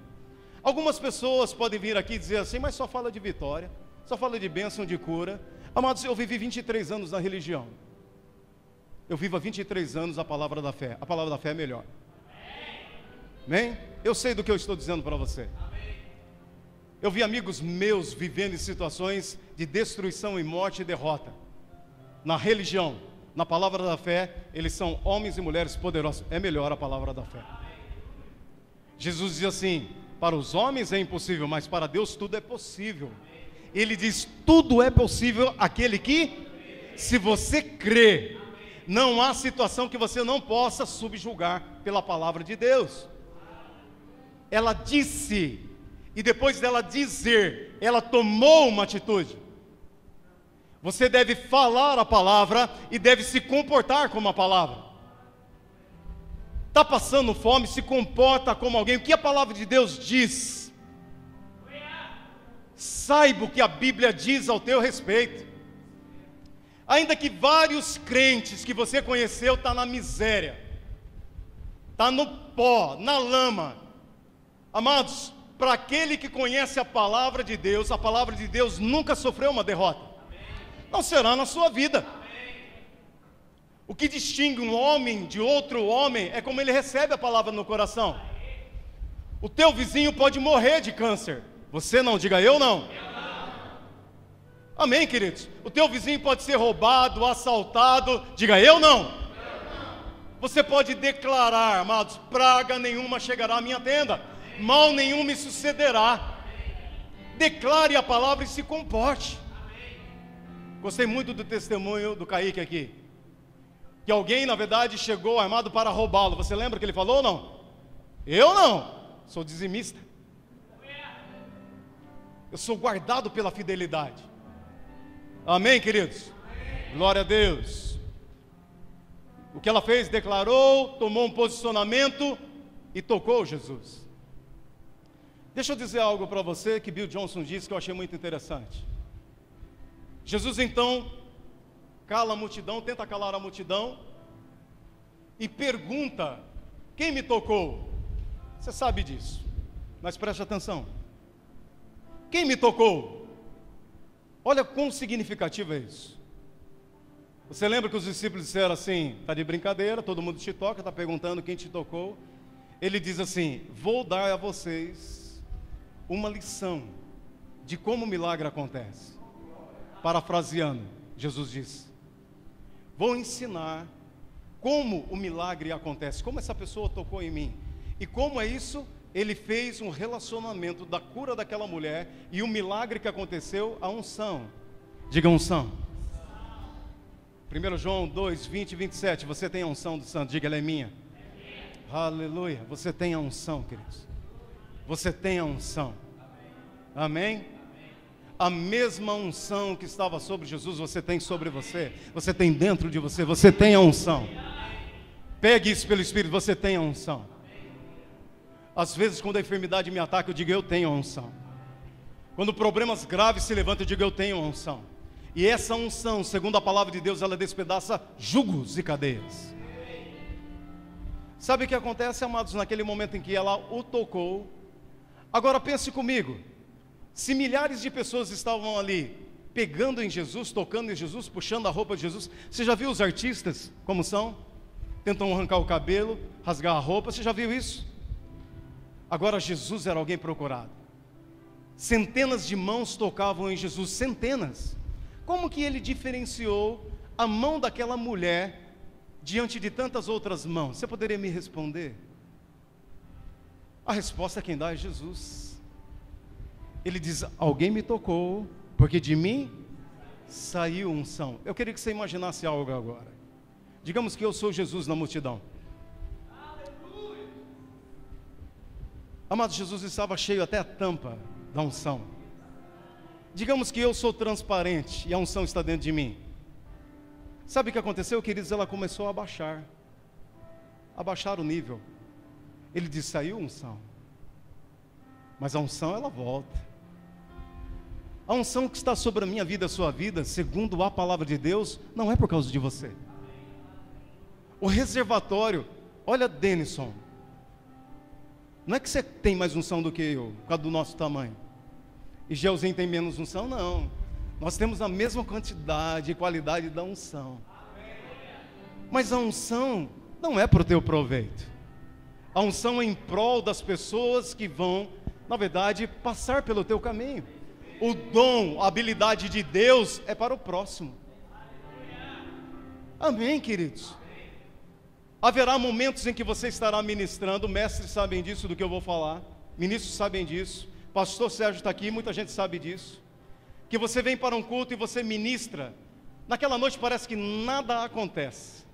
A: Algumas pessoas podem vir aqui e dizer assim, mas só fala de vitória, só fala de bênção, de cura. Amados, eu vivi 23 anos na religião. Eu vivo há 23 anos a palavra da fé. A palavra da fé é melhor. Amém? Eu sei do que eu estou dizendo para você. Eu vi amigos meus vivendo em situações de destruição e morte e derrota. Na religião, na palavra da fé, eles são homens e mulheres poderosos. É melhor a palavra da fé. Jesus diz assim, para os homens é impossível, mas para Deus tudo é possível. Ele diz, tudo é possível aquele que, se você crê, não há situação que você não possa subjugar pela palavra de Deus. Ela disse, e depois dela dizer, ela tomou uma atitude. Você deve falar a palavra e deve se comportar como a palavra. Está passando fome, se comporta como alguém. O que a palavra de Deus diz? Saiba o que a Bíblia diz ao teu respeito. Ainda que vários crentes que você conheceu estão na miséria, está no pó, na lama. Amados, para aquele que conhece a palavra de Deus nunca sofreu uma derrota. Não será na sua vida. O que distingue um homem de outro homem é como ele recebe a palavra no coração. O teu vizinho pode morrer de câncer, você não, diga eu não. Amém, queridos? O teu vizinho pode ser roubado, assaltado, diga eu não. Você pode declarar, amados, praga nenhuma chegará à minha tenda, mal nenhum me sucederá. Declare a palavra e se comporte. Gostei muito do testemunho do Kaique aqui, que alguém na verdade chegou armado para roubá-lo. Você lembra que ele falou ou não? Eu não, sou dizimista. Eu sou guardado pela fidelidade. Amém, queridos? Amém. Glória a Deus. O que ela fez? Declarou, tomou um posicionamento e tocou Jesus. Deixa eu dizer algo para você que Bill Johnson disse que eu achei muito interessante. Jesus então cala a multidão, tenta calar a multidão e pergunta, quem me tocou? Você sabe disso, mas preste atenção. Quem me tocou? Olha quão significativo é isso. Você lembra que os discípulos disseram assim, está de brincadeira, todo mundo te toca, está perguntando quem te tocou. Ele diz assim, vou dar a vocês uma lição de como o milagre acontece. Parafraseando, Jesus disse, vou ensinar como o milagre acontece, como essa pessoa tocou em mim, e como é isso, ele fez um relacionamento da cura daquela mulher, e o milagre que aconteceu, a unção, diga unção. 1 João 2, 20 e 27, você tem a unção do santo, diga ela é minha. Aleluia, você tem a unção, queridos, você tem a unção, amém? A mesma unção que estava sobre Jesus, você tem sobre você. Você tem dentro de você, você tem a unção. Pegue isso pelo Espírito, você tem a unção. Às vezes quando a enfermidade me ataca, eu digo, eu tenho a unção. Quando problemas graves se levantam, eu digo, eu tenho a unção. E essa unção, segundo a palavra de Deus, ela despedaça jugos e cadeias. Sabe o que acontece, amados, naquele momento em que ela o tocou? Agora pense comigo, se milhares de pessoas estavam ali, pegando em Jesus, tocando em Jesus, puxando a roupa de Jesus, você já viu os artistas como são? Tentam arrancar o cabelo, rasgar a roupa, você já viu isso? Agora Jesus era alguém procurado. Centenas de mãos tocavam em Jesus, centenas. Como que ele diferenciou a mão daquela mulher diante de tantas outras mãos? Você poderia me responder? A resposta quem dá é Jesus. Ele diz, alguém me tocou, porque de mim saiu unção. Eu queria que você imaginasse algo agora. Digamos que eu sou Jesus na multidão. Amado, Jesus estava cheio até a tampa da unção. Digamos que eu sou transparente e a unção está dentro de mim. Sabe o que aconteceu, queridos? Ela começou a baixar o nível. Ele disse, saiu unção. Mas a unção ela volta. A unção que está sobre a minha vida, a sua vida, segundo a palavra de Deus, não é por causa de você. O reservatório, olha Denison, não é que você tem mais unção do que eu, por causa do nosso tamanho. E Gelzinho tem menos unção? Não. Nós temos a mesma quantidade e qualidade da unção. Mas a unção não é para o teu proveito. A unção é em prol das pessoas que vão, na verdade, passar pelo teu caminho. O dom, a habilidade de Deus é para o próximo. Amém, queridos? Haverá momentos em que você estará ministrando, mestres sabem disso do que eu vou falar, ministros sabem disso, pastor Sérgio está aqui, muita gente sabe disso, que você vem para um culto e você ministra, naquela noite parece que nada acontece,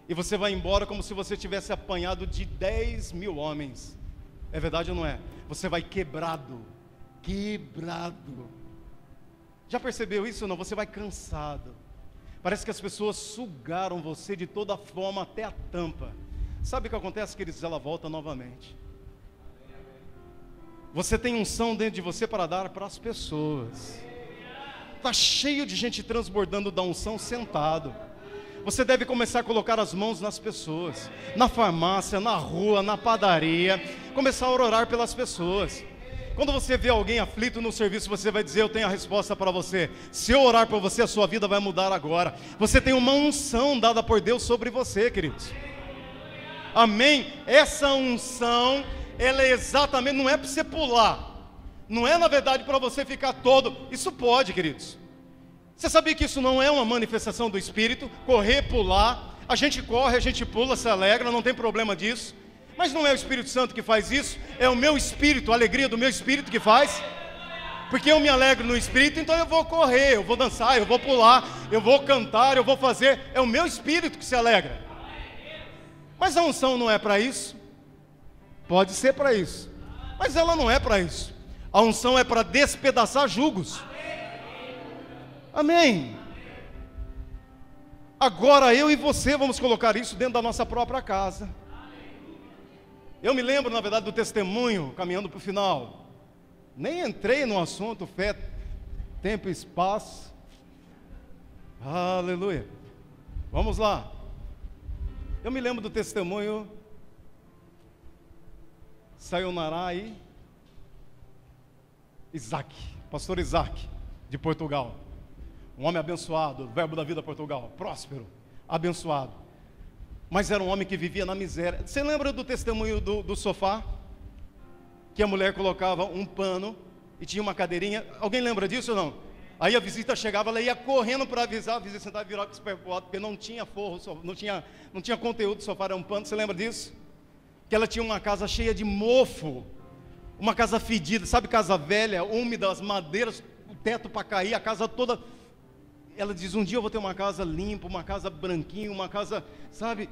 A: e você vai embora como se você tivesse apanhado de 10 mil homens, é verdade ou não é? Você vai quebrado, já percebeu isso ou não? Você vai cansado, parece que as pessoas sugaram você de toda forma até a tampa. Sabe o que acontece, queridos? Ela volta novamente. Você tem unção dentro de você para dar para as pessoas. Está cheio de gente transbordando da unção sentado. Você deve começar a colocar as mãos nas pessoas, na farmácia, na rua, na padaria, começar a orar pelas pessoas. Quando você vê alguém aflito no serviço, você vai dizer, eu tenho a resposta para você. Se eu orar por você, a sua vida vai mudar agora. Você tem uma unção dada por Deus sobre você, queridos. Amém? Essa unção, ela é exatamente, não é para você pular. Não é, na verdade, para você ficar todo. Isso pode, queridos. Você sabia que isso não é uma manifestação do Espírito? Correr, pular. A gente corre, a gente pula, se alegra, não tem problema disso. Mas não é o Espírito Santo que faz isso, é o meu espírito, a alegria do meu espírito que faz. Porque eu me alegro no espírito, então eu vou correr, eu vou dançar, eu vou pular, eu vou cantar, eu vou fazer. É o meu espírito que se alegra. Mas a unção não é para isso? Pode ser para isso, mas ela não é para isso. A unção é para despedaçar jugos. Amém. Agora eu e você vamos colocar isso dentro da nossa própria casa. Eu me lembro, na verdade, do testemunho, caminhando para o final. Nem entrei no assunto, fé, tempo e espaço. Aleluia. Vamos lá. Eu me lembro do testemunho Sayonara e Isaac, pastor Isaac, de Portugal. Um homem abençoado, verbo da vida Portugal, próspero, abençoado. Mas era um homem que vivia na miséria. Você lembra do testemunho do sofá? Que a mulher colocava um pano e tinha uma cadeirinha. Alguém lembra disso ou não? Aí a visita chegava, ela ia correndo para avisar, a visita sentava e virava com o superpoado, porque não tinha forro, não tinha conteúdo, o sofá era um pano. Você lembra disso? Que ela tinha uma casa cheia de mofo, uma casa fedida, sabe, casa velha, úmida, as madeiras, o teto para cair, a casa toda. Ela diz, um dia eu vou ter uma casa limpa, uma casa branquinha, uma casa, sabe?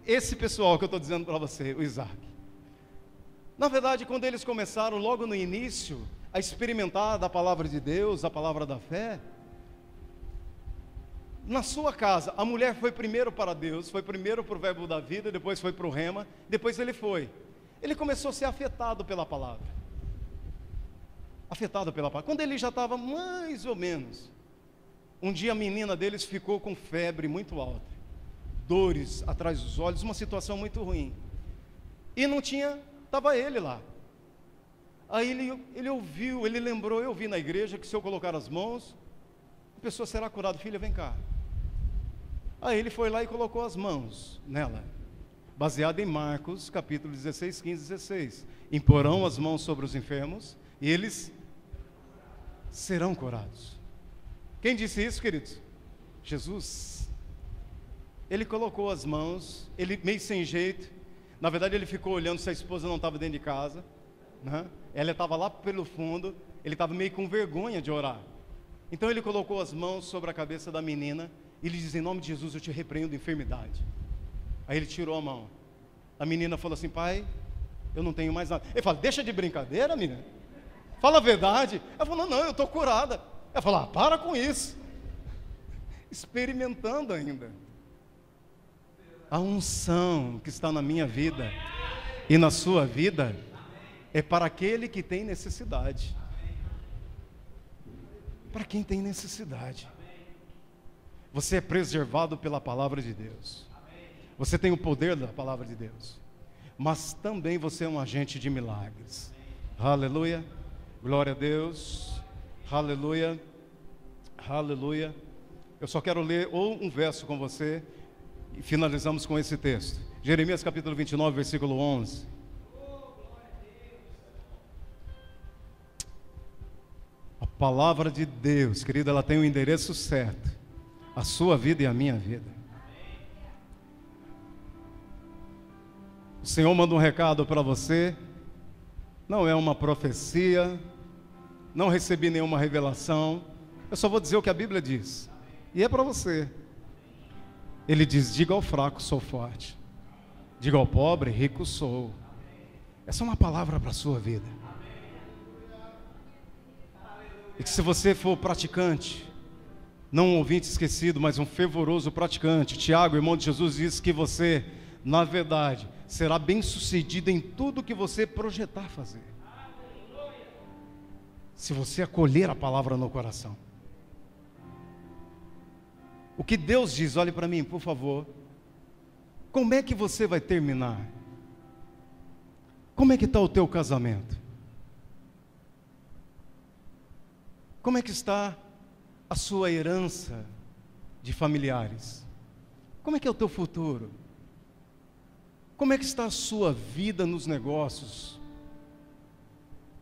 A: Esse pessoal que eu estou dizendo para você, o Isaac. Na verdade, quando eles começaram, logo no início, a experimentar da palavra de Deus, a palavra da fé. Na sua casa, a mulher foi primeiro para Deus, foi primeiro para o verbo da vida, depois foi para o rema, depois ele foi. Ele começou a ser afetado pela palavra. Afetado pela palavra. Quando ele já estava mais ou menos, um dia a menina deles ficou com febre muito alta, dores atrás dos olhos, uma situação muito ruim. E não tinha, estava ele lá. Aí ele ouviu, ele lembrou, eu vi na igreja que se eu colocar as mãos, a pessoa será curada. Filha, vem cá. Aí ele foi lá e colocou as mãos nela, baseado em Marcos, capítulo 16, 15, 16. Imporão as mãos sobre os enfermos e eles serão curados. Quem disse isso, queridos? Jesus. Ele colocou as mãos, ele meio sem jeito. Na verdade, ele ficou olhando se a esposa não estava dentro de casa, né? Ela estava lá pelo fundo, ele estava meio com vergonha de orar. Então ele colocou as mãos sobre a cabeça da menina e lhe disse: em nome de Jesus eu te repreendo enfermidade. Aí ele tirou a mão. A menina falou assim: pai, eu não tenho mais nada. Ele falou: deixa de brincadeira, menina, fala a verdade. Ela falou: não, eu estou curada. Ela falou: para com isso. Experimentando ainda a unção que está na minha vida e na sua vida é para aquele que tem necessidade. Para quem tem necessidade. Você é preservado pela palavra de Deus. Você tem o poder da palavra de Deus. Mas também você é um agente de milagres. Aleluia. Glória a Deus. Aleluia. Aleluia. Eu só quero ler um verso com você e finalizamos com esse texto. Jeremias capítulo 29, versículo 11. A palavra de Deus, querido, ela tem o endereço certo. A sua vida e a minha vida. O Senhor manda um recado para você. Não é uma profecia. Não recebi nenhuma revelação. Eu só vou dizer o que a Bíblia diz. E é para você. Ele diz: diga ao fraco, sou forte. Diga ao pobre, rico sou. Essa é uma palavra para a sua vida. E que se você for praticante, não um ouvinte esquecido, mas um fervoroso praticante, Tiago, irmão de Jesus, diz que você, na verdade, será bem-sucedido em tudo que você projetar fazer. Se você acolher a palavra no coração. O que Deus diz, olhe para mim, por favor. Como é que você vai terminar? Como é que está o teu casamento? Como é que está a sua herança de familiares? Como é que é o teu futuro? Como é que está a sua vida nos negócios?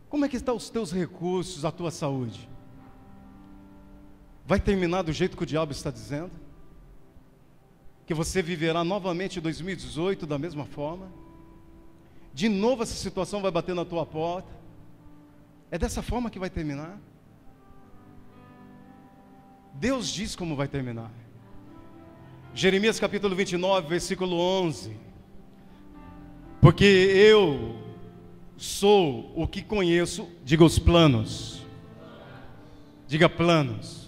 A: Como é que estão os teus recursos, a tua saúde? Vai terminar do jeito que o diabo está dizendo? Que você viverá novamente 2018 da mesma forma? De novo essa situação vai bater na tua porta? É dessa forma que vai terminar? Deus diz como vai terminar. Jeremias capítulo 29, versículo 11. Porque eu sou o que conheço, diga os planos. Diga planos.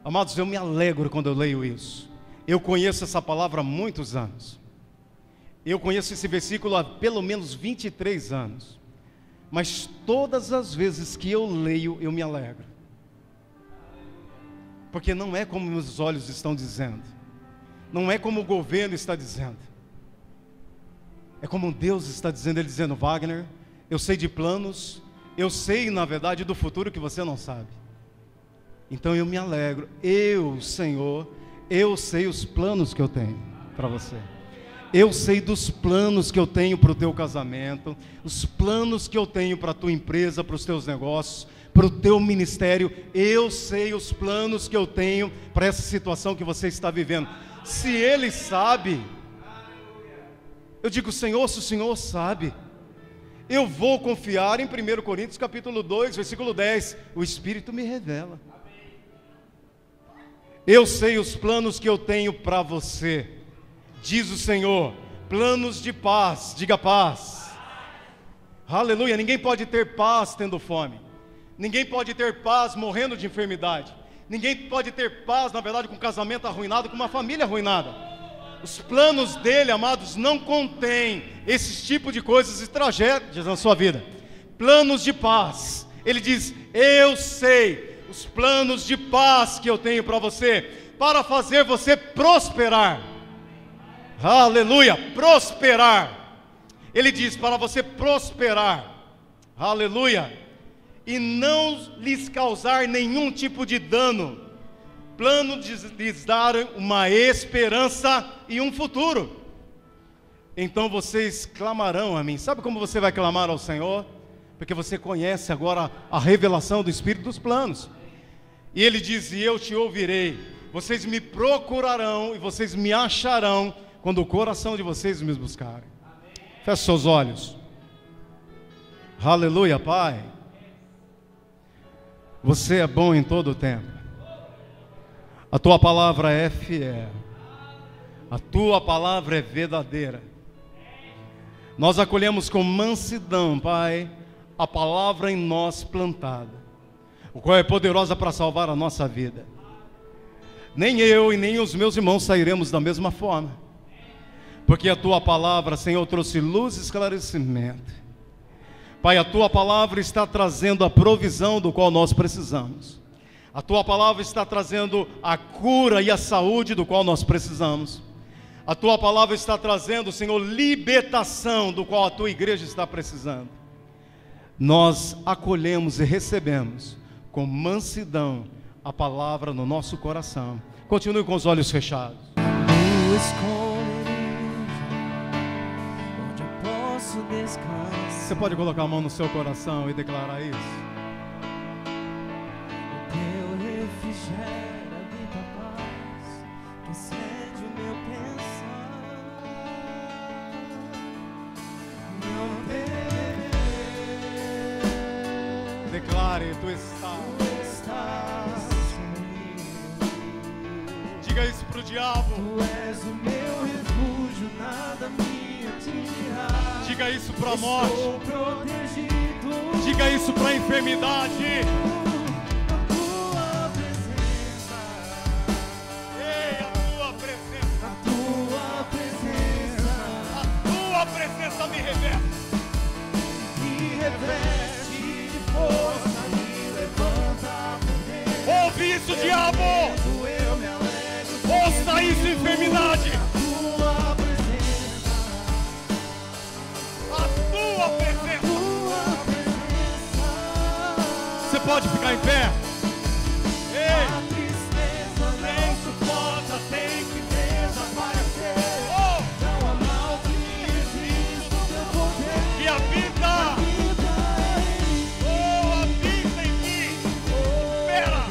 A: Amados, eu me alegro quando eu leio isso. Eu conheço essa palavra há muitos anos. Eu conheço esse versículo há pelo menos 23 anos. Mas todas as vezes que eu leio, eu me alegro. Porque não é como meus olhos estão dizendo. Não é como o governo está dizendo. É como Deus está dizendo. Ele dizendo: Wagner, eu sei de planos. Eu sei, na verdade, do futuro que você não sabe. Então eu me alegro. Eu, Senhor, eu sei os planos que eu tenho para você. Eu sei dos planos que eu tenho para o teu casamento. Os planos que eu tenho para a tua empresa, para os teus negócios, para o teu ministério. Eu sei os planos que eu tenho para essa situação que você está vivendo. Se Ele sabe, eu digo: Senhor, se o Senhor sabe, eu vou confiar em 1 Coríntios capítulo 2, versículo 10. O Espírito me revela. Eu sei os planos que eu tenho para você, diz o Senhor, planos de paz. Diga paz. Aleluia. Ninguém pode ter paz tendo fome. Ninguém pode ter paz morrendo de enfermidade. Ninguém pode ter paz, na verdade, com um casamento arruinado, com uma família arruinada. Os planos dele, amados, não contêm esses tipos de coisas e tragédias na sua vida. Planos de paz. Ele diz: eu sei os planos de paz que eu tenho para você, para fazer você prosperar. Aleluia, prosperar. Ele diz para você prosperar. Aleluia. E não lhes causar nenhum tipo de dano. Plano de lhes dar uma esperança e um futuro. Então vocês clamarão a mim. Sabe como você vai clamar ao Senhor? Porque você conhece agora a revelação do Espírito dos planos. E ele diz: e eu te ouvirei. Vocês me procurarão e vocês me acharão quando o coração de vocês me buscarem. Feche seus olhos. Aleluia, Pai. Você é bom em todo o tempo. A tua palavra é fiel. A tua palavra é verdadeira. Nós acolhemos com mansidão, Pai, a palavra em nós plantada, o qual é poderosa para salvar a nossa vida. Nem eu e nem os meus irmãos sairemos da mesma forma, porque a tua palavra, Senhor, trouxe luz e esclarecimento. Pai, a tua palavra está trazendo a provisão do qual nós precisamos. A tua palavra está trazendo a cura e a saúde do qual nós precisamos. A tua palavra está trazendo, Senhor, libertação do qual a tua igreja está precisando. Nós acolhemos e recebemos com mansidão a palavra no nosso coração. Continue com os olhos fechados.
B: Onde eu posso descansar.
A: Você pode colocar a mão no seu coração e declarar isso?
B: O teu refrigério habita a paz que excede o meu pensar. Não tem.
A: Declare: tu estás comigo. Diga isso pro diabo.
B: Tu és o meu refúgio, nada me atingirá.
A: Diga isso para a morte.
B: Estou protegido.
A: Diga isso para a enfermidade.
B: A tua presença.
A: Ei, a tua presença.
B: A tua presença.
A: A tua presença me reveste.
B: Me reveste de força, me levanta por dentro.
A: Ouve isso, diabo.
B: Eu me alegro.
A: Ouça isso, enfermidade.
B: Tua presença.
A: A tua presença.
B: Tua presença.
A: Você pode ficar em pé. Ei.
B: A tristeza não suporta, tem que desaparecer.
A: Oh.
B: Não há mal que me resista ao teu poder.
A: Que habita. Oh, habita em mim. Espera.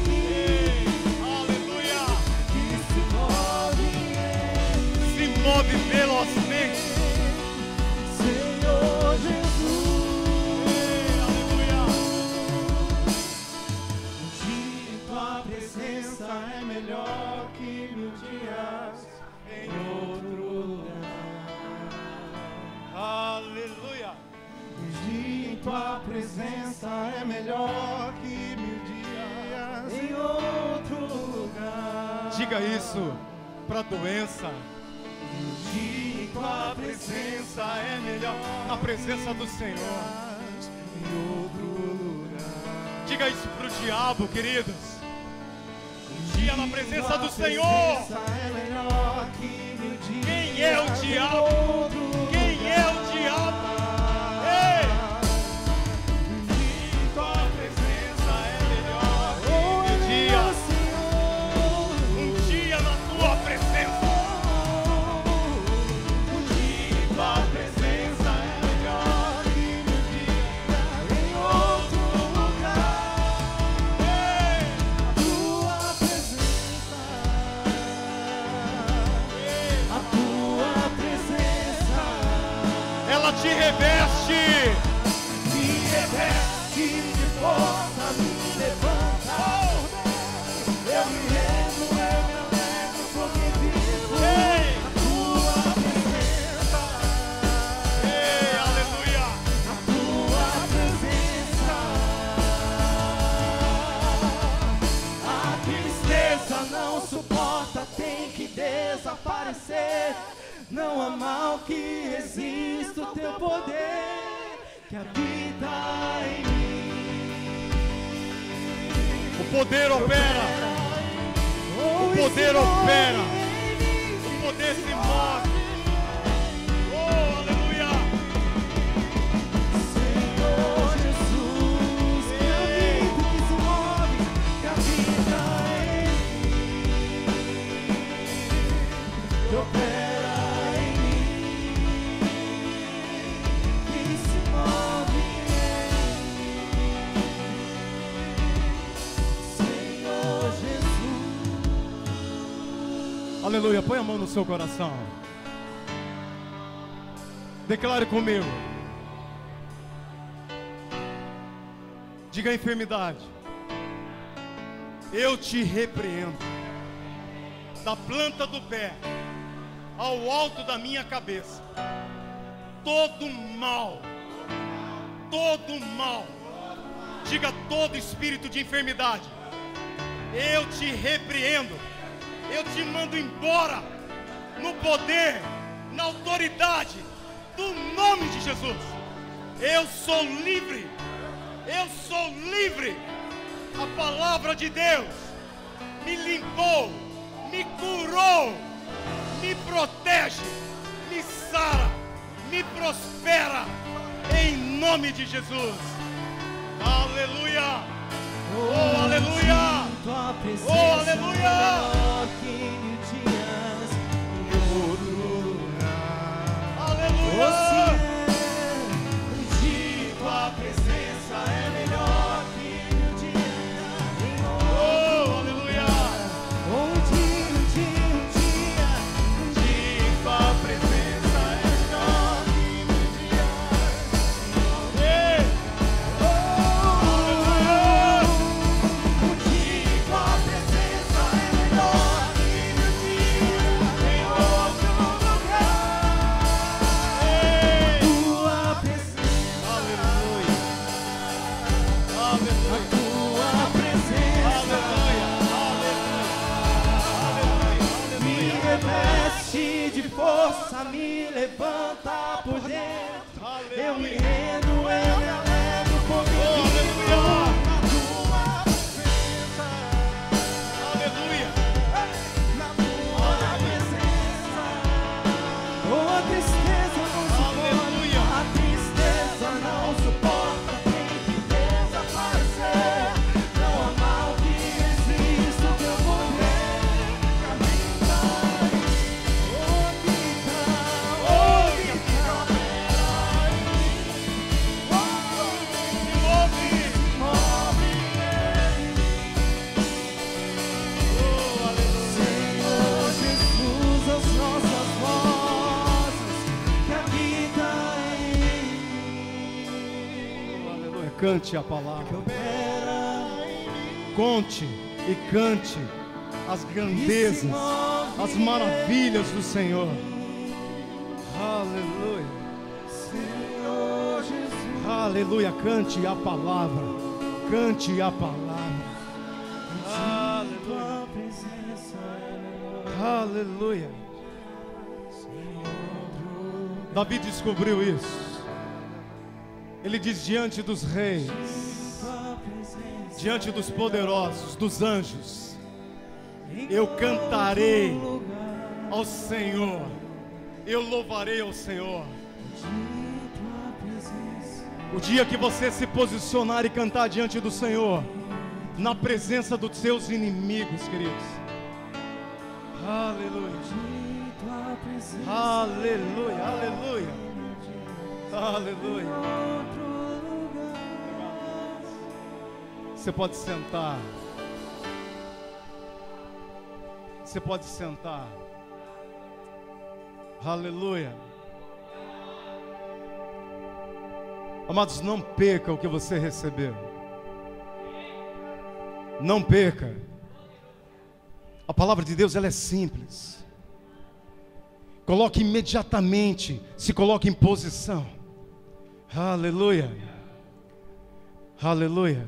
A: Ei. Aleluia. Se move velozmente.
B: Senhor Jesus.
A: Ei, aleluia.
B: Um dia em tua presença é melhor que 1000 dias em outro lugar.
A: Aleluia.
B: Um dia em tua presença é melhor que 1000 dias em outro lugar.
A: Diga isso para a doença.
B: Um dia em tua presença é melhor
A: Na presença do Senhor.
B: em outro lugar.
A: Diga isso para o diabo, queridos.
B: Um
A: dia na presença do Senhor.
B: É melhor que 1000 dias.
A: Quem é o diabo? Quem é o diabo? Ei!
B: Tua presença é melhor
A: Um dia, um dia na tua presença.
B: Tua presença é melhor que 1000 dias em outro lugar. Tua presença, a tua presença,
A: Ela te reveste.
B: me reveste de força, me levanta. Eu me rendo, eu me alegro porque vivo
A: Ei!
B: a tua presença.
A: Ei,
B: desaparecer. Não há mal que resista o teu poder que habita em mim.
A: O poder opera. O poder opera. O poder se move. Oh, aleluia.
B: Senhor Jesus, que habita, que se move, que habita em mim, que opera em mim, que se move em mim. Senhor Jesus.
A: Aleluia. Põe a mão no seu coração. Declare comigo. Diga a enfermidade: eu te repreendo, da planta do pé ao alto da minha cabeça. Todo mal, diga todo espírito de enfermidade, eu te repreendo, eu te mando embora, no poder, na autoridade do nome de Jesus. Eu sou livre, eu sou livre. A palavra de Deus me limpou, me curou, me protege, me sara, me prospera, em nome de Jesus. Aleluia. Oh, aleluia. Oh, aleluia. Aleluia.
B: Tua presença é melhor que mil dias.
A: Oh, aleluia.
B: Um dia. Tua presença é melhor que mil dias.
A: Aleluia.
B: Um dia, tua presença é melhor que mil dias em outro lugar. Tua presença.
A: Aleluia. Aleluia.
B: Tua presença me reveste de força, me levanta por dentro. Eu me rendo, eu me elevo por mim.
A: Aleluia.
B: Na tua presença, oh, a tristeza não
A: Aleluia.
B: suporta, a tristeza não suporta, tem que desaparecer. Não há mal que resista o teu poder que habita em mim. Senhor Jesus, as nossas vozes que habita em mim.
A: Aleluia. Cante a palavra.
B: Que opera
A: Conte e cante as grandezas, as maravilhas do Senhor. Aleluia.
B: Senhor Jesus.
A: Aleluia. Cante a palavra. Cante a palavra. Aleluia.
B: Tua presença é melhor.
A: Aleluia. Davi descobriu isso. Ele diz: diante dos reis,
B: Tua presença
A: diante dos poderosos, dos anjos, eu cantarei ao Senhor, eu louvarei ao Senhor. O dia que você se posicionar e cantar diante do Senhor, na presença dos seus inimigos, queridos. Aleluia.
B: Tua presença
A: Aleluia, aleluia. Aleluia. Você pode sentar. Você pode sentar. Aleluia. Amados, não perca o que você recebeu. Não perca. A palavra de Deus, ela é simples. Coloque imediatamente, se coloque em posição. Aleluia. Aleluia.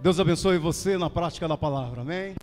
A: Deus abençoe você na prática da palavra. Amém.